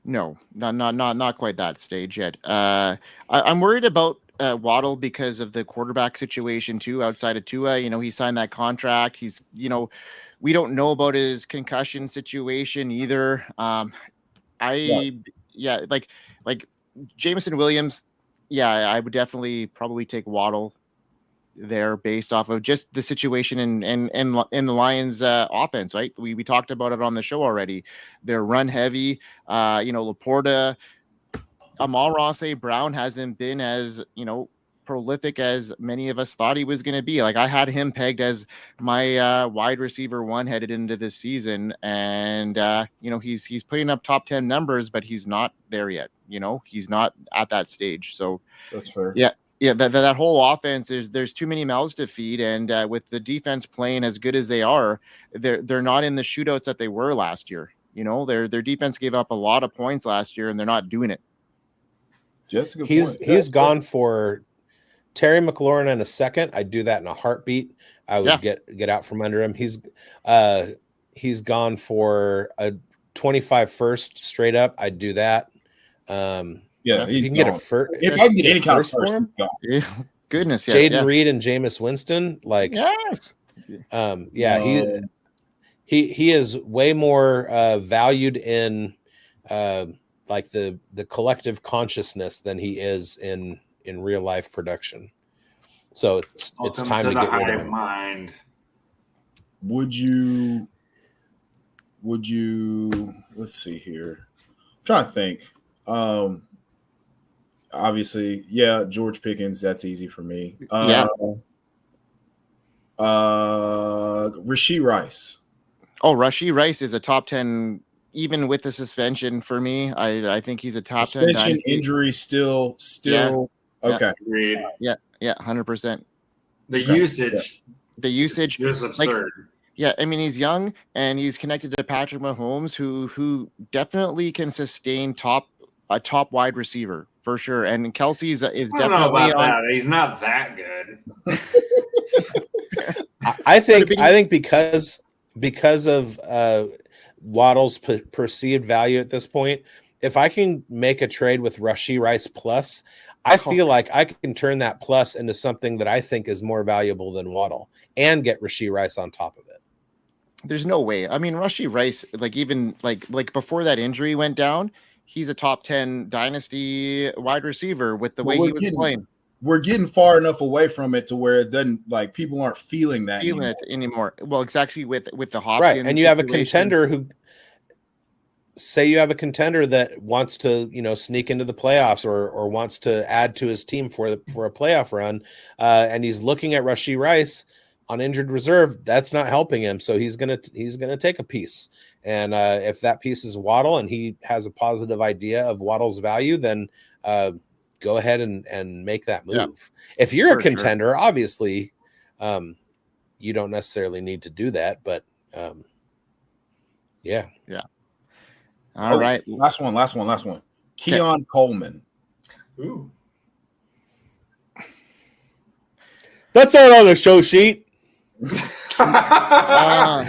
No, not quite that stage yet. I'm worried about Waddle because of the quarterback situation too. Outside of Tua, he signed that contract. He's, we don't know about his concussion situation either. Like Jameson Williams. Yeah, I would definitely probably take Waddle there based off of just the situation in the Lions offense, right? We talked about it on the show already. They're run heavy. Laporta, Amon-Ra St. Brown hasn't been as prolific as many of us thought he was going to be. Like, I had him pegged as my wide receiver one headed into this season, and he's putting up top 10 numbers, but he's not there yet. He's not at that stage. So that's fair. Yeah, that whole offense there's too many mouths to feed, and with the defense playing as good as they are, they're not in the shootouts that they were last year. Their defense gave up a lot of points last year, and they're not doing it. Yeah, that's a good point. He's gone for Terry McLaurin in a second. I'd do that in a heartbeat. I would get out from under him. He's gone for a 25 first straight up. I'd do that. If you can get a first, if I can get any kind of first, goodness, Jaden Reed and Jameis Winston, he is way more valued in like the collective consciousness than he is in real life production. So it's time to get rid of him. Mind. Would you? Let's see here. I'm trying to think. Obviously, George Pickens. That's easy for me. Rashee Rice. Oh, Rashee Rice is a top 10, even with the suspension for me. I think he's a top 10. Suspension, injury, still. Okay. Agreed. Yeah, 100%. The usage is absurd. I mean, he's young and he's connected to Patrick Mahomes, who definitely can sustain a top wide receiver for sure. And Kelsey's is definitely He's not that good. I think because of Waddle's perceived value at this point, if I can make a trade with Rashee Rice plus, I feel like I can turn that plus into something that I think is more valuable than Waddle and get Rashee Rice on top of it. There's no way. I mean, Rashee Rice, even before that injury went down, he's a top 10 dynasty wide receiver with the way he was playing. We're getting far enough away from it to where it doesn't people aren't feeling it anymore. Well, it's actually with the Hopkins. Right. And you have a contender that wants to, sneak into the playoffs or wants to add to his team for a playoff run. And he's looking at Rashee Rice on injured reserve. That's not helping him. So he's going to take a piece. And if that piece is Waddle and he has a positive idea of Waddle's value, then go ahead and make that move. Yeah, if you're a contender, obviously you don't necessarily need to do that, but yeah. All right. Last one. Keon Coleman. Ooh. That's not on the show sheet. I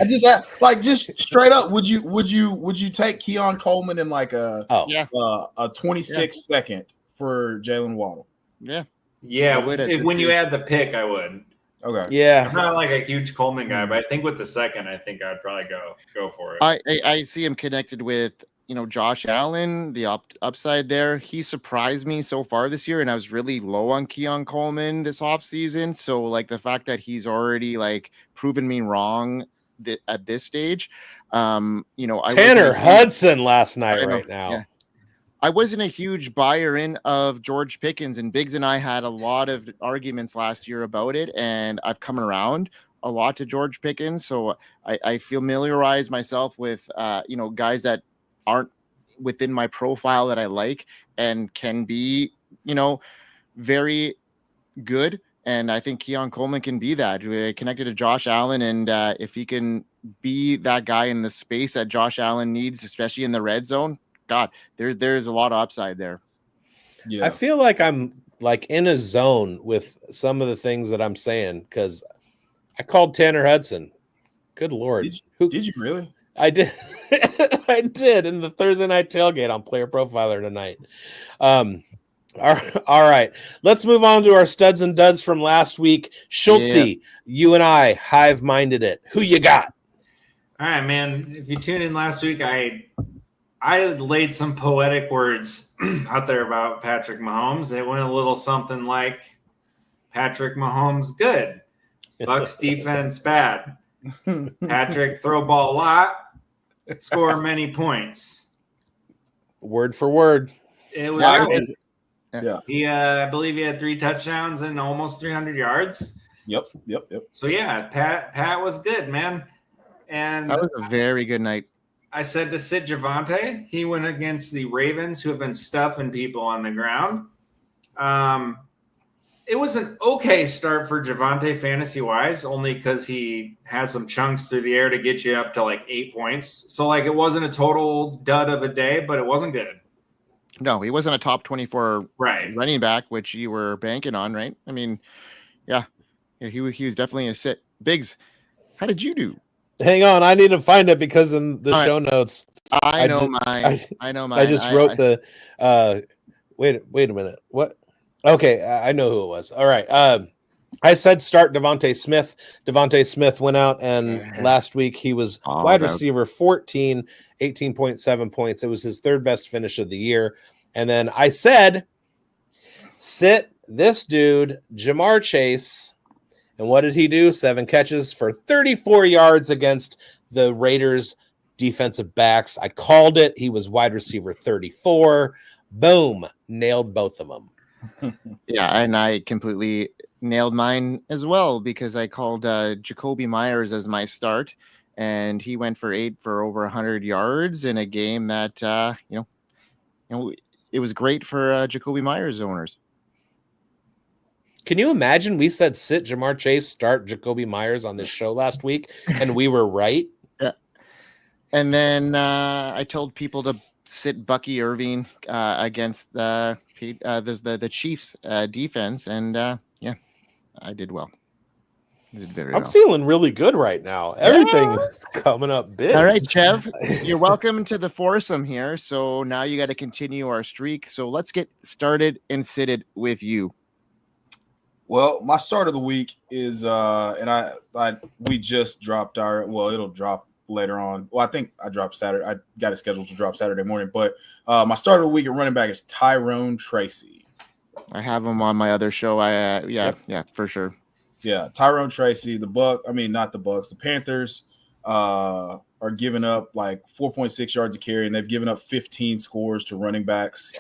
just straight up, would you take Keon Coleman in a 26 second for Jaylen Waddle. Yeah. Yeah, I would at this when you stage. add the pick, I would. Okay. I'm Yeah. not like a huge Coleman guy, but I think with the second, I think I'd probably go for it. I see him connected with Josh Allen, the upside there. He surprised me so far this year, and I was really low on Keon Coleman this offseason. So like the fact that he's already like proven me wrong at this stage. I Tanner Hudson last night right now. Yeah. I wasn't a huge buyer in of George Pickens, and Biggs and I had a lot of arguments last year about it, and I've come around a lot to George Pickens. So I familiarize myself with, guys that aren't within my profile that I like and can be, very good. And I think Keon Coleman can be that. We connected to Josh Allen, and if he can be that guy in the space that Josh Allen needs, especially in the red zone, God, there's a lot of upside there. Yeah. I feel like I'm like in a zone with some of the things that I'm saying because I called Tanner Hudson. Good Lord. Did you really? I did. I did in the Thursday night tailgate on Player Profiler tonight. All right. Let's move on to our studs and duds from last week. Schultzy, you and I hive-minded it. Who you got? All right, man. If you tuned in last week, I laid some poetic words out there about Patrick Mahomes. It went a little something like Patrick Mahomes good, Bucks defense bad. Patrick throw ball a lot, score many points. Word for word. It was Actually, yeah. He I believe he had 3 touchdowns and almost 300 yards. Yep. So yeah, Pat was good, man. And that was a very good night. I said to sit Javonte. He went against the Ravens, who have been stuffing people on the ground. It was an okay start for Javonte fantasy-wise, only because he had some chunks through the air to get you up to like 8 points. So like it wasn't a total dud of a day, but it wasn't good. No, he wasn't a top 24 right running back, which you were banking on, right? I mean, yeah he was definitely a sit. Biggs, how did you do? Hang on, I need to find it because in the show notes. I know mine. I just wrote the wait a minute. What? Okay, I know who it was. All right. I said start Devontae Smith. Devontae Smith went out, and last week he was wide receiver 14, 18.7 points. It was his third best finish of the year. And then I said, sit this dude, Jamar Chase. And what did he do? 7 catches for 34 yards against the Raiders defensive backs. I called it. He was wide receiver 34. Boom. Nailed both of them. Yeah, and I completely nailed mine as well because I called Jacoby Myers as my start, and he went for 8 for over 100 yards in a game that it was great for Jacoby Myers owners. Can you imagine we said sit Jamar Chase, start Jacoby Myers on this show last week, and we were right? Yeah. And then I told people to sit Bucky Irving against the Chiefs defense, and I did well. I did very well. I'm feeling really good right now. Everything is coming up big. All right, Chev, you're welcome to the foursome here. So now you got to continue our streak. So let's get started and sitted with you. Well, my start of the week is we just dropped it'll drop later on. Well, I think I dropped Saturday. I got it scheduled to drop Saturday morning, but my start of the week at running back is Tyrone Tracy. I have him on my other show. Yeah, for sure. Yeah, Tyrone Tracy, the Panthers are giving up like 4.6 yards a carry, and they've given up 15 scores to running backs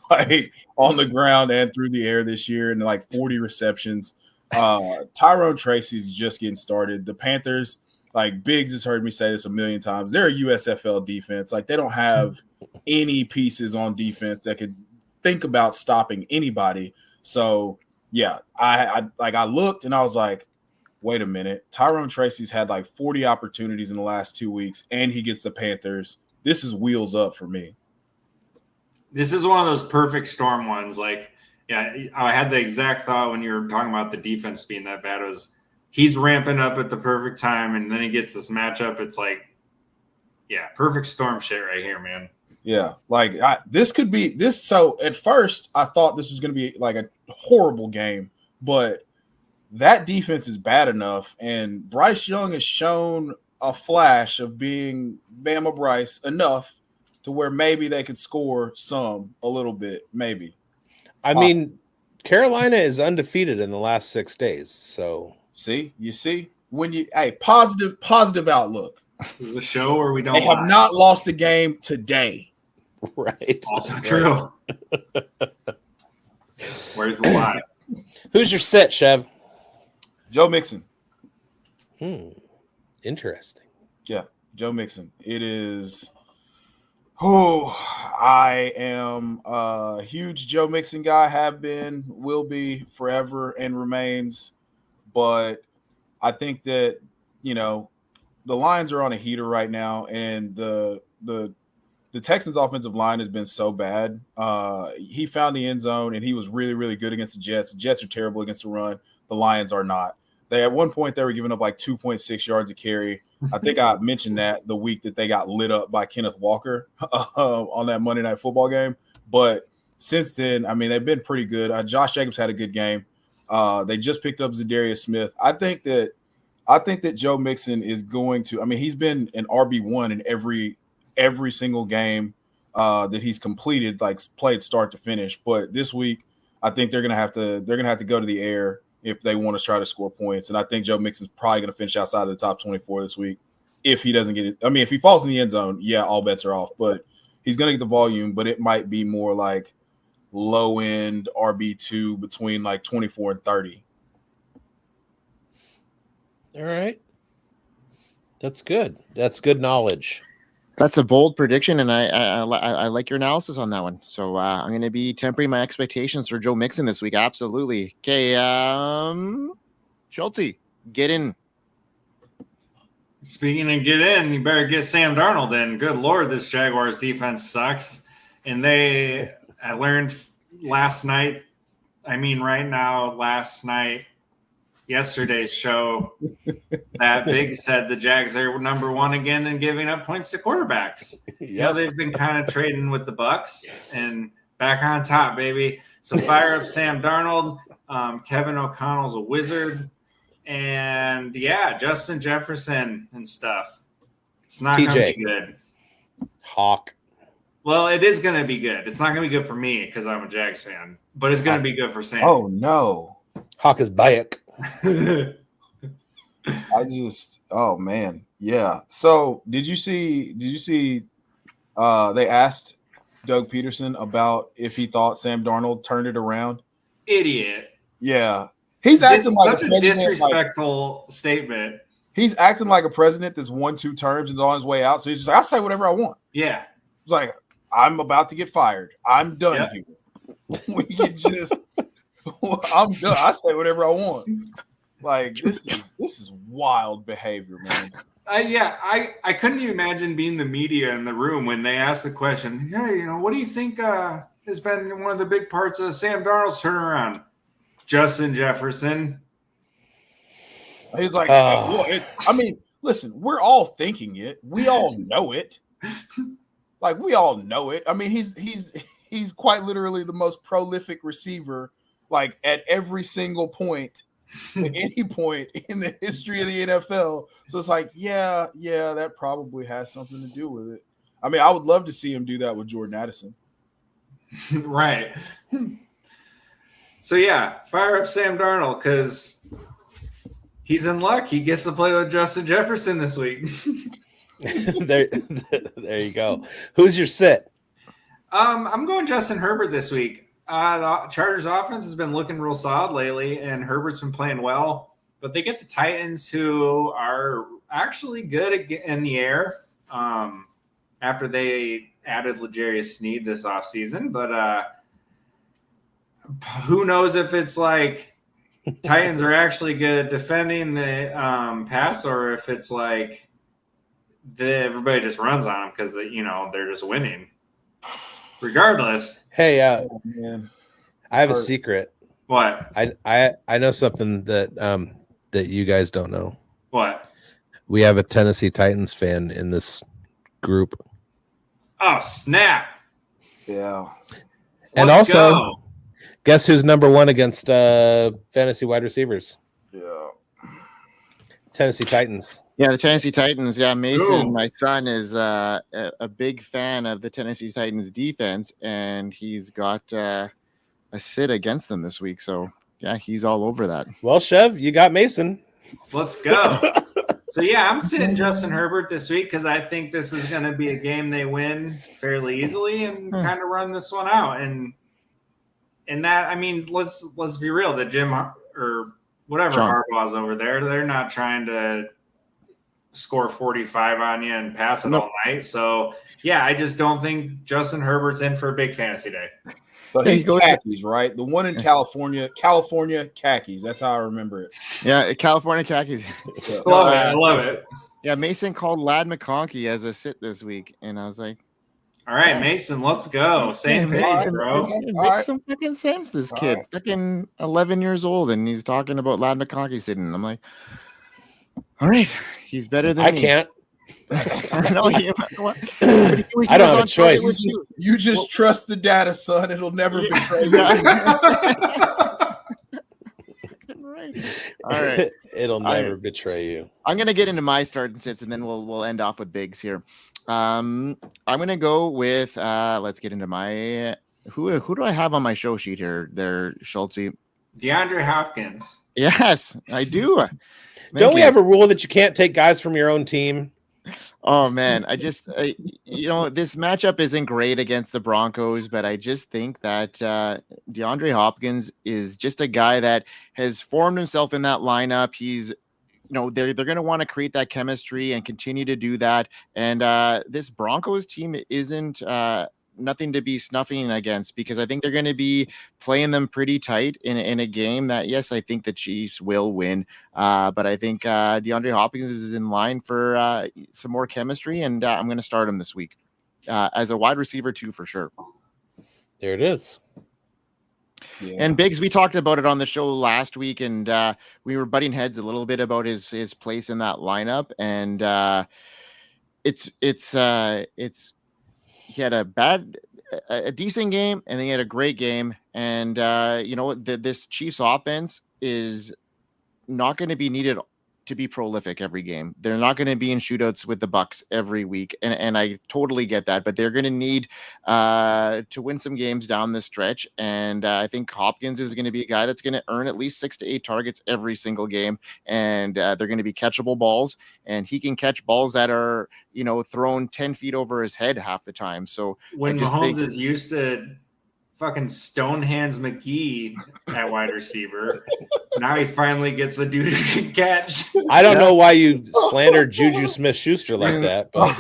like on the ground and through the air this year, and like 40 receptions. Tyrone Tracy's just getting started. The Panthers, like Biggs has heard me say this a million times, they're a USFL defense. Like they don't have any pieces on defense that could think about stopping anybody. So yeah, I looked and I was like, wait a minute. Tyrone Tracy's had like 40 opportunities in the last 2 weeks, and he gets the Panthers. This is wheels up for me. This is one of those perfect storm ones. Like, yeah, I had the exact thought when you were talking about the defense being that bad. It was he's ramping up at the perfect time, and then he gets this matchup. It's like, yeah, perfect storm shit right here, man. Yeah, like this could be this. So at first, I thought this was going to be like a horrible game, but that defense is bad enough, and Bryce Young has shown a flash of being Bama Bryce enough to where maybe they could score a little bit, maybe. I mean, Carolina is undefeated in the last 6 days, so you see when you positive outlook. This is a show where we don't. They have not lost a game today. Right. Also true. Where's the lie? Who's your sit, Chev? Joe Mixon. Interesting. Yeah, Joe Mixon. It is. Oh, I am a huge Joe Mixon guy. Have been, will be forever, and remains. But I think that the Lions are on a heater right now, and the Texans' offensive line has been so bad. He found the end zone, and he was really, really good against the Jets. The Jets are terrible against the run. The Lions are not. At one point, they were giving up like 2.6 yards a carry. I think I mentioned that the week that they got lit up by Kenneth Walker on that Monday Night Football game. But since then, I mean, they've been pretty good. Josh Jacobs had a good game. They just picked up Zadarius Smith. I think that Joe Mixon is going to. I mean, he's been an RB1 in every single game that he's completed, like played start to finish. But this week, I think they're gonna have to go to the air if they want to try to score points. And I think Joe Mixon's probably going to finish outside of the top 24 this week if he doesn't get it. I mean, if he falls in the end zone, yeah, all bets are off. But he's going to get the volume, but it might be more like low-end RB2 between like 24 and 30. All right. That's good. That's good knowledge. That's a bold prediction, and I like your analysis on that one. So I'm going to be tempering my expectations for Joe Mixon this week. Absolutely. Okay, Schultzy, get in. Speaking of get in, you better get Sam Darnold in. Good Lord, this Jaguars defense sucks. And I learned last night, yesterday's show, that bigz said the Jags are number one again in giving up points to quarterbacks. They've been kind of trading with the Bucks and back on top, baby. So fire up Sam Darnold. Kevin O'Connell's a wizard. And Justin Jefferson and stuff. It's not going to be good. Hawk. Well, it is going to be good. It's not going to be good for me because I'm a Jags fan, but it's going to be good for Sam. Oh, no. Hawk is Bayek. Oh man, yeah. So did you see they asked Doug Peterson about if he thought Sam Darnold turned it around? Idiot. Yeah. He's acting like such a disrespectful statement. He's acting like a president that's won 2 terms and is on his way out. So he's just like, I'll say whatever I want. Yeah. It's like, I'm about to get fired. I'm done here. We can just I'm done. I say whatever I want. Like this is wild behavior, man. I couldn't even imagine being the media in the room when they asked the question. Hey, what do you think has been one of the big parts of Sam Darnold's turnaround? Justin Jefferson. He's like, listen, we're all thinking it. We all know it. Like we all know it. I mean, he's quite literally the most prolific receiver. Like at every single point, at any point in the history of the NFL. So it's like, yeah, that probably has something to do with it. I mean, I would love to see him do that with Jordan Addison. Right. So, fire up Sam Darnold because he's in luck. He gets to play with Justin Jefferson this week. there you go. Who's your sit? I'm going Justin Herbert this week. The Chargers offense has been looking real solid lately, and Herbert's been playing well. But they get the Titans, who are actually good in the air after they added L'Jarius Sneed this offseason. But who knows if it's like Titans are actually good at defending the pass or if it's like everybody just runs on them because they're just winning. Regardless. Hey, man, I have a secret. What? I know something that you guys don't know. What? We have a Tennessee Titans fan in this group. Oh, snap. Yeah. And Let's also, go. guess who's number one against fantasy wide receivers? Yeah. Tennessee Titans. Yeah, the Tennessee Titans. Yeah, Mason, Ooh. my son, is a big fan of the Tennessee Titans defense, and he's got a sit against them this week. So, yeah, he's all over that. Well, Chev, you got Mason. Let's go. So, yeah, I'm sitting Justin Herbert this week because I think this is going to be a game they win fairly easily and kind of run this one out. And that, I mean, let's be real. The Jim or whatever John. Harbaugh's over there, they're not trying to score 45 on you and pass it all night. So, yeah, I just don't think Justin Herbert's in for a big fantasy day. So he's khakis, right? The one in California khakis. That's how I remember it. Yeah, California khakis. Love it. I love it. Yeah, Mason called Ladd McConkey as a sit this week, and I was like, all right, Mason, let's go. Same page, bro. It makes some fucking sense, this kid. Fucking 11 years old, and he's talking about Ladd McConkey sitting. I'm like, all right, he's better than I me. can't. I know. I don't have a choice. You just trust the data, son. It'll never betray you. Right. All right. It'll never betray you. I'm gonna get into my start and sits, and then we'll end off with bigz here. I'm gonna go with let's get into my who do I have on my show sheet here? There, Schultzy. DeAndre Hopkins. Yes, I do. Don't we have a rule that you can't take guys from your own team? Oh man, this matchup isn't great against the Broncos, but I just think that DeAndre Hopkins is just a guy that has formed himself in that lineup. He's, they're going to want to create that chemistry and continue to do that. And this Broncos team isn't nothing to be snuffing against, because I think they're going to be playing them pretty tight in a game that, yes, I think the Chiefs will win. But I think DeAndre Hopkins is in line for some more chemistry, and I'm going to start him this week as a wide receiver too, for sure. There it is. Yeah. And bigz, we talked about it on the show last week, and we were butting heads a little bit about his place in that lineup. And he had a decent game, and then he had a great game. And this Chiefs offense is not going to be needed to be prolific every game. They're not going to be in shootouts with the Bucs every week, and I totally get that. But they're going to need to win some games down the stretch, and I think Hopkins is going to be a guy that's going to earn at least 6 to 8 targets every single game, and they're going to be catchable balls, and he can catch balls that are thrown 10 feet over his head half the time. So when Mahomes is used to fucking Stonehands McGee at wide receiver, now he finally gets a dude who can catch. I don't know why you slandered Juju Smith-Schuster like that, but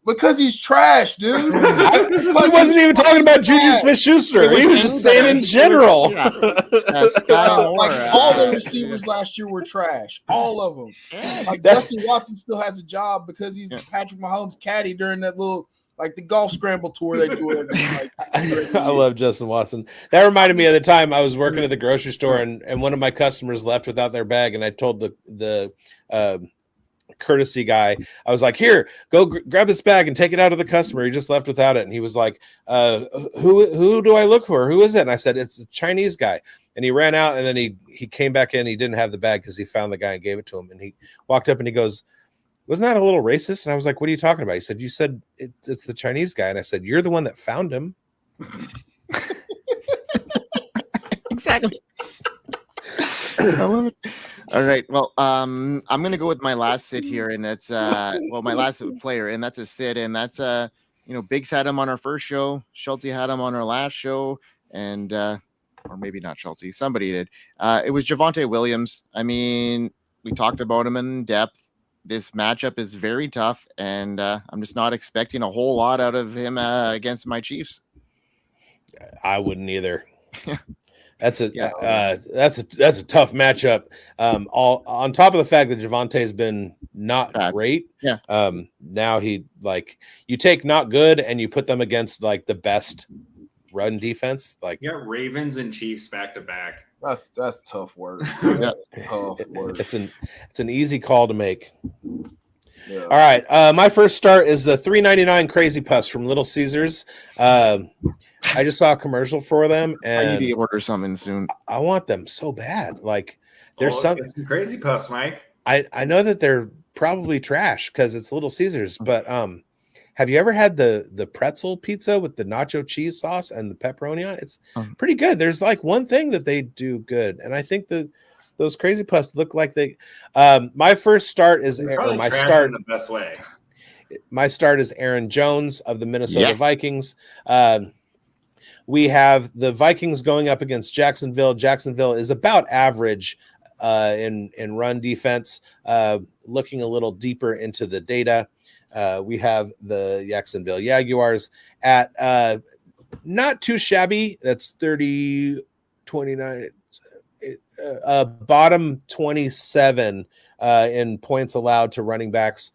because he's trash, dude. He wasn't even talking about Juju Smith-Schuster. He was just saying in general. All the receivers last year were trash. All of them. Like Dustin Watson still has a job because he's Patrick Mahomes' caddy during that little, like the golf scramble tour they do. I love Justin Watson. That reminded me of the time I was working at the grocery store, and one of my customers left without their bag, and I told the courtesy guy, I was like, "Here, go grab this bag and take it out of the customer. He just left without it." And he was like, "Who do I look for? Who is it?" And I said, "It's a Chinese guy." And he ran out, and then he came back in. He didn't have the bag because he found the guy and gave it to him. And he walked up and he goes, "Wasn't that a little racist?" And I was like, "What are you talking about?" He said, "You said it's the Chinese guy." And I said, "You're the one that found him." Exactly. I love it. All right. Well, I'm going to go with my last sit here, and that's my last player, and that's a sit, and that's bigz had him on our first show, Schultzy had him on our last show, and or maybe not Schultzy, somebody did. It was Javonte Williams. I mean, we talked about him in depth. This matchup is very tough, and I'm just not expecting a whole lot out of him against my Chiefs. I wouldn't either. That's a tough matchup. All on top of the fact that Javante's been not great. Yeah. Now you take not good and you put them against like the best run defense. Like you got Ravens and Chiefs back to back. That's tough work. That's tough work. It's an easy call to make. Yeah. All right. My first start is the $3.99 Crazy Puffs from Little Caesars. I just saw a commercial for them, I need and to order something soon. I want them so bad. Like, there's Let's get some crazy puffs, Mike. I know that they're probably trash because it's Little Caesars, but have you ever had the pretzel pizza with the nacho cheese sauce and the pepperoni on it? It's pretty good. There's like one thing that they do good, and I think those Crazy Puffs look like they. My first start is Probably my trash start. in the best way. My start is Aaron Jones of the Minnesota Yes. Vikings. We have the Vikings going up against Jacksonville. Jacksonville is about average in run defense. Looking a little deeper into the data, we have the Jacksonville Jaguars at not too shabby. That's 30, 29, bottom 27 in points allowed to running backs.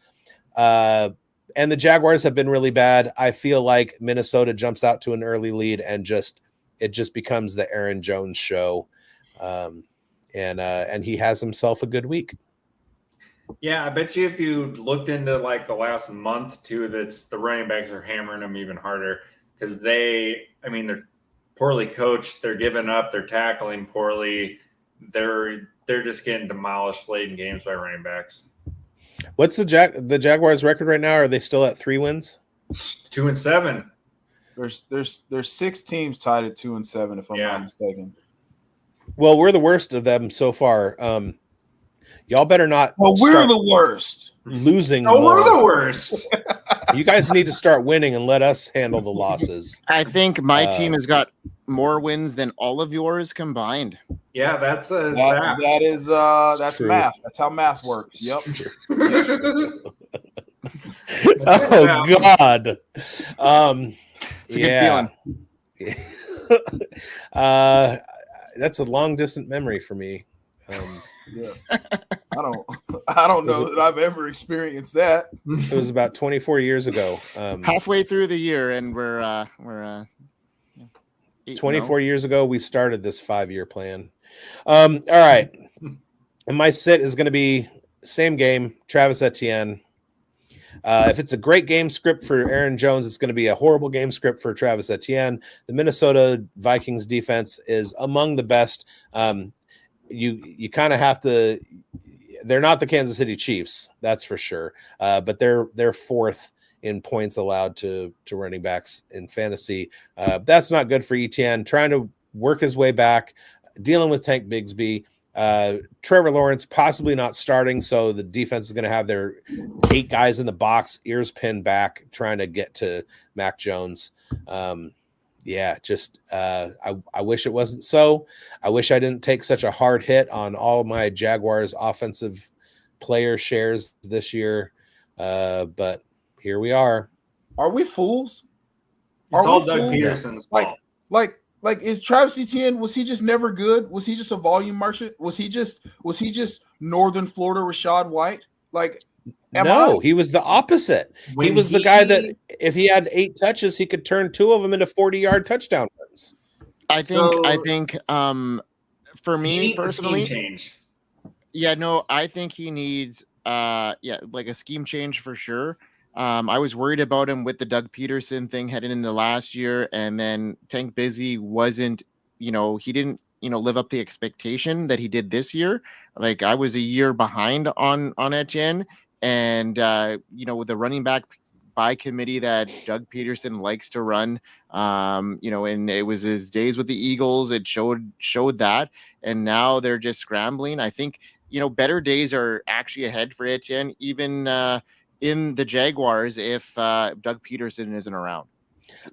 And the Jaguars have been really bad. I feel like Minnesota jumps out to an early lead and it just becomes the Aaron Jones show. And he has himself a good week. Yeah, I bet you if you looked into like the last month too, that's the running backs are hammering them even harder because they're poorly coached. They're giving up. They're tackling poorly. They're just getting demolished late in games by running backs. What's the Jaguars record right now? Are they still at 3 wins? 2-7. There's 6 teams tied at 2-7, if I'm not mistaken. Well, we're the worst of them so far. Y'all better not. Well, we're the worst. Losing. Oh, we're the worst. You guys need to start winning and let us handle the losses. I think my team has got more wins than all of yours combined. Yeah, that's that's true. math. That's how math works. Yep. Oh God. It's a good feeling. That's a long distant memory for me. Yeah. I don't know that I've ever experienced that. It was about 24 years ago. Halfway through the year, and we're 24 years ago, we started this 5-year plan. All right. And my sit is going to be same game, Travis Etienne. If it's a great game script for Aaron Jones, it's going to be a horrible game script for Travis Etienne. The Minnesota Vikings defense is among the best. You kind of have to. They're not the Kansas City Chiefs, that's for sure. But they're fourth in points allowed to running backs in fantasy. That's not good for Etienne. Trying to work his way back, dealing with Tank Bigsby. Trevor Lawrence possibly not starting, so the defense is going to have their 8 guys in the box, ears pinned back, trying to get to Mac Jones. I wish it wasn't so. I wish I didn't take such a hard hit on all my Jaguars offensive player shares this year, but here we are. Are we fools? It's all Doug Peterson's fault. Like, is Travis Etienne, was he just never good? Was he just a volume merchant? Was he just Northern Florida Rashad White? He was the opposite. He was the guy that if he had 8 touches, he could turn 2 of them into 40-yard touchdown runs. I think for me personally, change. Yeah, no, I think he needs like a scheme change for sure. I was worried about him with the Doug Peterson thing heading into last year, and then Tank Busy wasn't, he didn't, live up the expectation that he did this year. Like I was a year behind on Etienne, and with the running back by committee that Doug Peterson likes to run, and it was his days with the Eagles. It showed that, and now they're just scrambling. I think better days are actually ahead for Etienne, even in the Jaguars if Doug Peterson isn't around.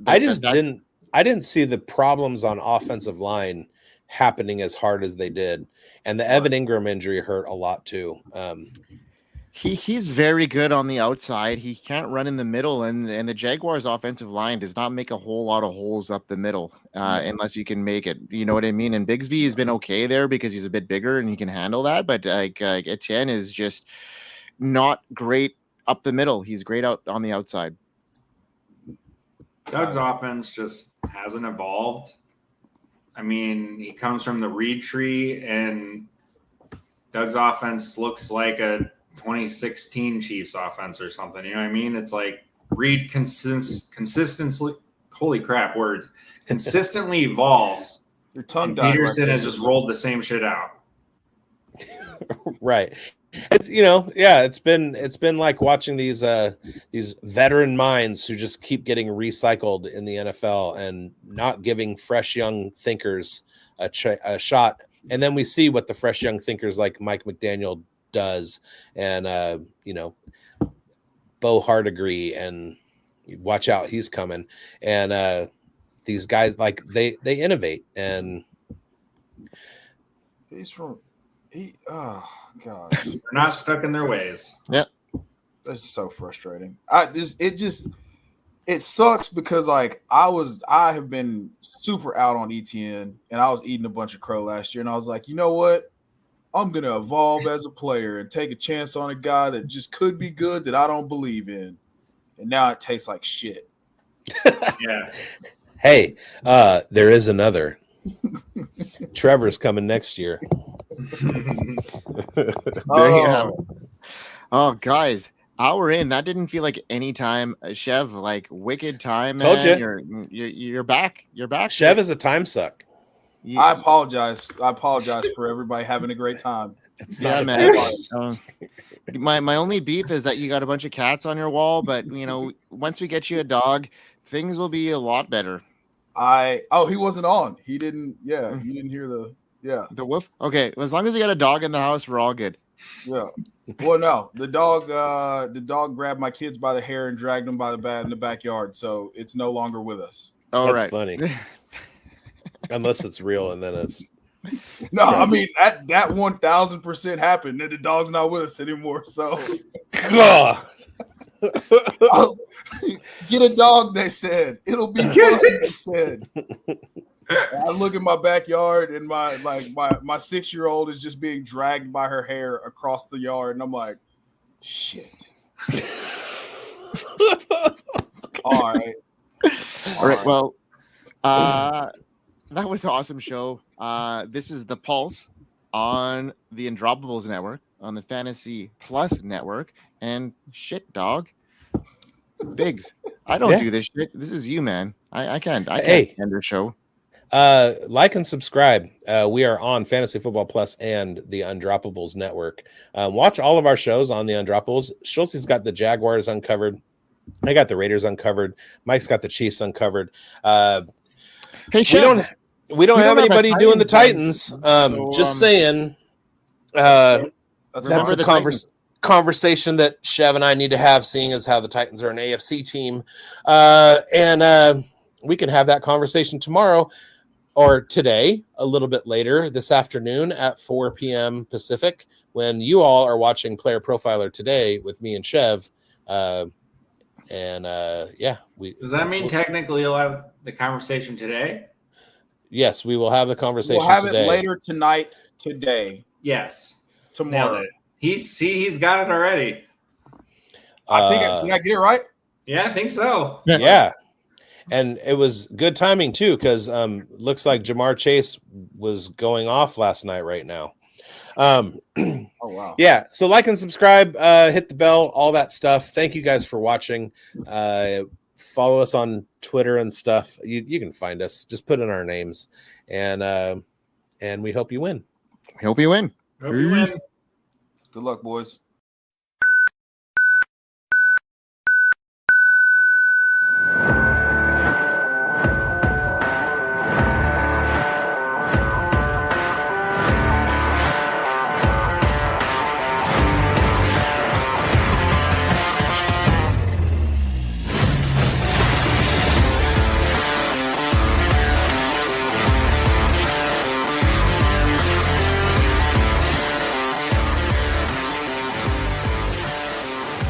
I didn't see the problems on offensive line happening as hard as they did, and the Evan Ingram injury hurt a lot too. He's very good on the outside. He can't run in the middle, and the Jaguars' offensive line does not make a whole lot of holes up the middle unless you can make it. You know what I mean? And Bigsby has been okay there because he's a bit bigger and he can handle that. But Etienne is just not great up the middle. He's great out on the outside. Doug's offense just hasn't evolved. I mean, he comes from the Reed tree, and Doug's offense looks like a 2016 Chiefs offense or something. You know what I mean? It's like Reed consistently. Holy crap, words. Consistently evolves. Your tongue And died. Peterson right has just rolled the same shit out. Right. It's it's been like watching these veteran minds who just keep getting recycled in the NFL and not giving fresh young thinkers a shot. And then we see what the fresh young thinkers like Mike McDaniel does, and Bo Hardigree, and watch out, he's coming. And these guys, like they innovate, and oh gosh, They're not stuck in their ways. Yep. That's so frustrating. It sucks because like I have been super out on ETN, and I was eating a bunch of crow last year, and I was like, you know what? I'm gonna evolve as a player and take a chance on a guy that just could be good that I don't believe in. And now it tastes like shit. Yeah. Hey, there is another. Trevor's coming next year. Oh, guys, hour in, that didn't feel like any time. Chev, like wicked time. Told man. You're back. You're back. Chev is a time suck. I apologize. I apologize for everybody having a great time. Yeah, man. My only beef is that you got a bunch of cats on your wall, but once we get you a dog, things will be a lot better. He wasn't on. He didn't. Yeah, you didn't hear the woof. Okay, as long as you got a dog in the house, we're all good. Yeah. Well, no, the dog grabbed my kids by the hair and dragged them by the bat in the backyard, so it's no longer with us. All That's right. funny. Unless it's real, and then it's no. I mean that 1000% happened, and the dog's not with us anymore. So, God. Get a dog. They said it'll be fun. They said. And I look at my backyard, and my 6-year-old is just being dragged by her hair across the yard, and I'm like, shit. All right. Well, that was an awesome show. This is The Pulse on the Undroppables Network, on the Fantasy Plus Network, and shit, dog. bigz. I don't do this shit. This is you, man. I can't end your show. Like and subscribe. We are on Fantasy Football Plus and the Undroppables Network. Watch all of our shows on the Undroppables. Schultzy's got the Jaguars uncovered. I got the Raiders uncovered. Mike's got the Chiefs uncovered. Hey, Chev, we don't have anybody doing the Titans. Just saying. That's a conversation that Chev and I need to have, seeing as how the Titans are an AFC team. And we can have that conversation tomorrow or today, a little bit later this afternoon at 4 p.m. Pacific, when you all are watching Player Profiler today with me and Chev. Does that mean technically you'll have the conversation today? Yes, we will have the conversation. We'll have today. It later tonight. Today. Yes. Tomorrow. He's got it already. I think did I get it right? Yeah, I think so. Yeah. And it was good timing too, because looks like Jamar Chase was going off last night right now. Oh wow. Yeah. So like and subscribe, hit the bell, all that stuff. Thank you guys for watching. Follow us on Twitter and stuff. You can find us. Just put in our names, and we hope you win. Hope you win. Hope you win. Good luck, boys.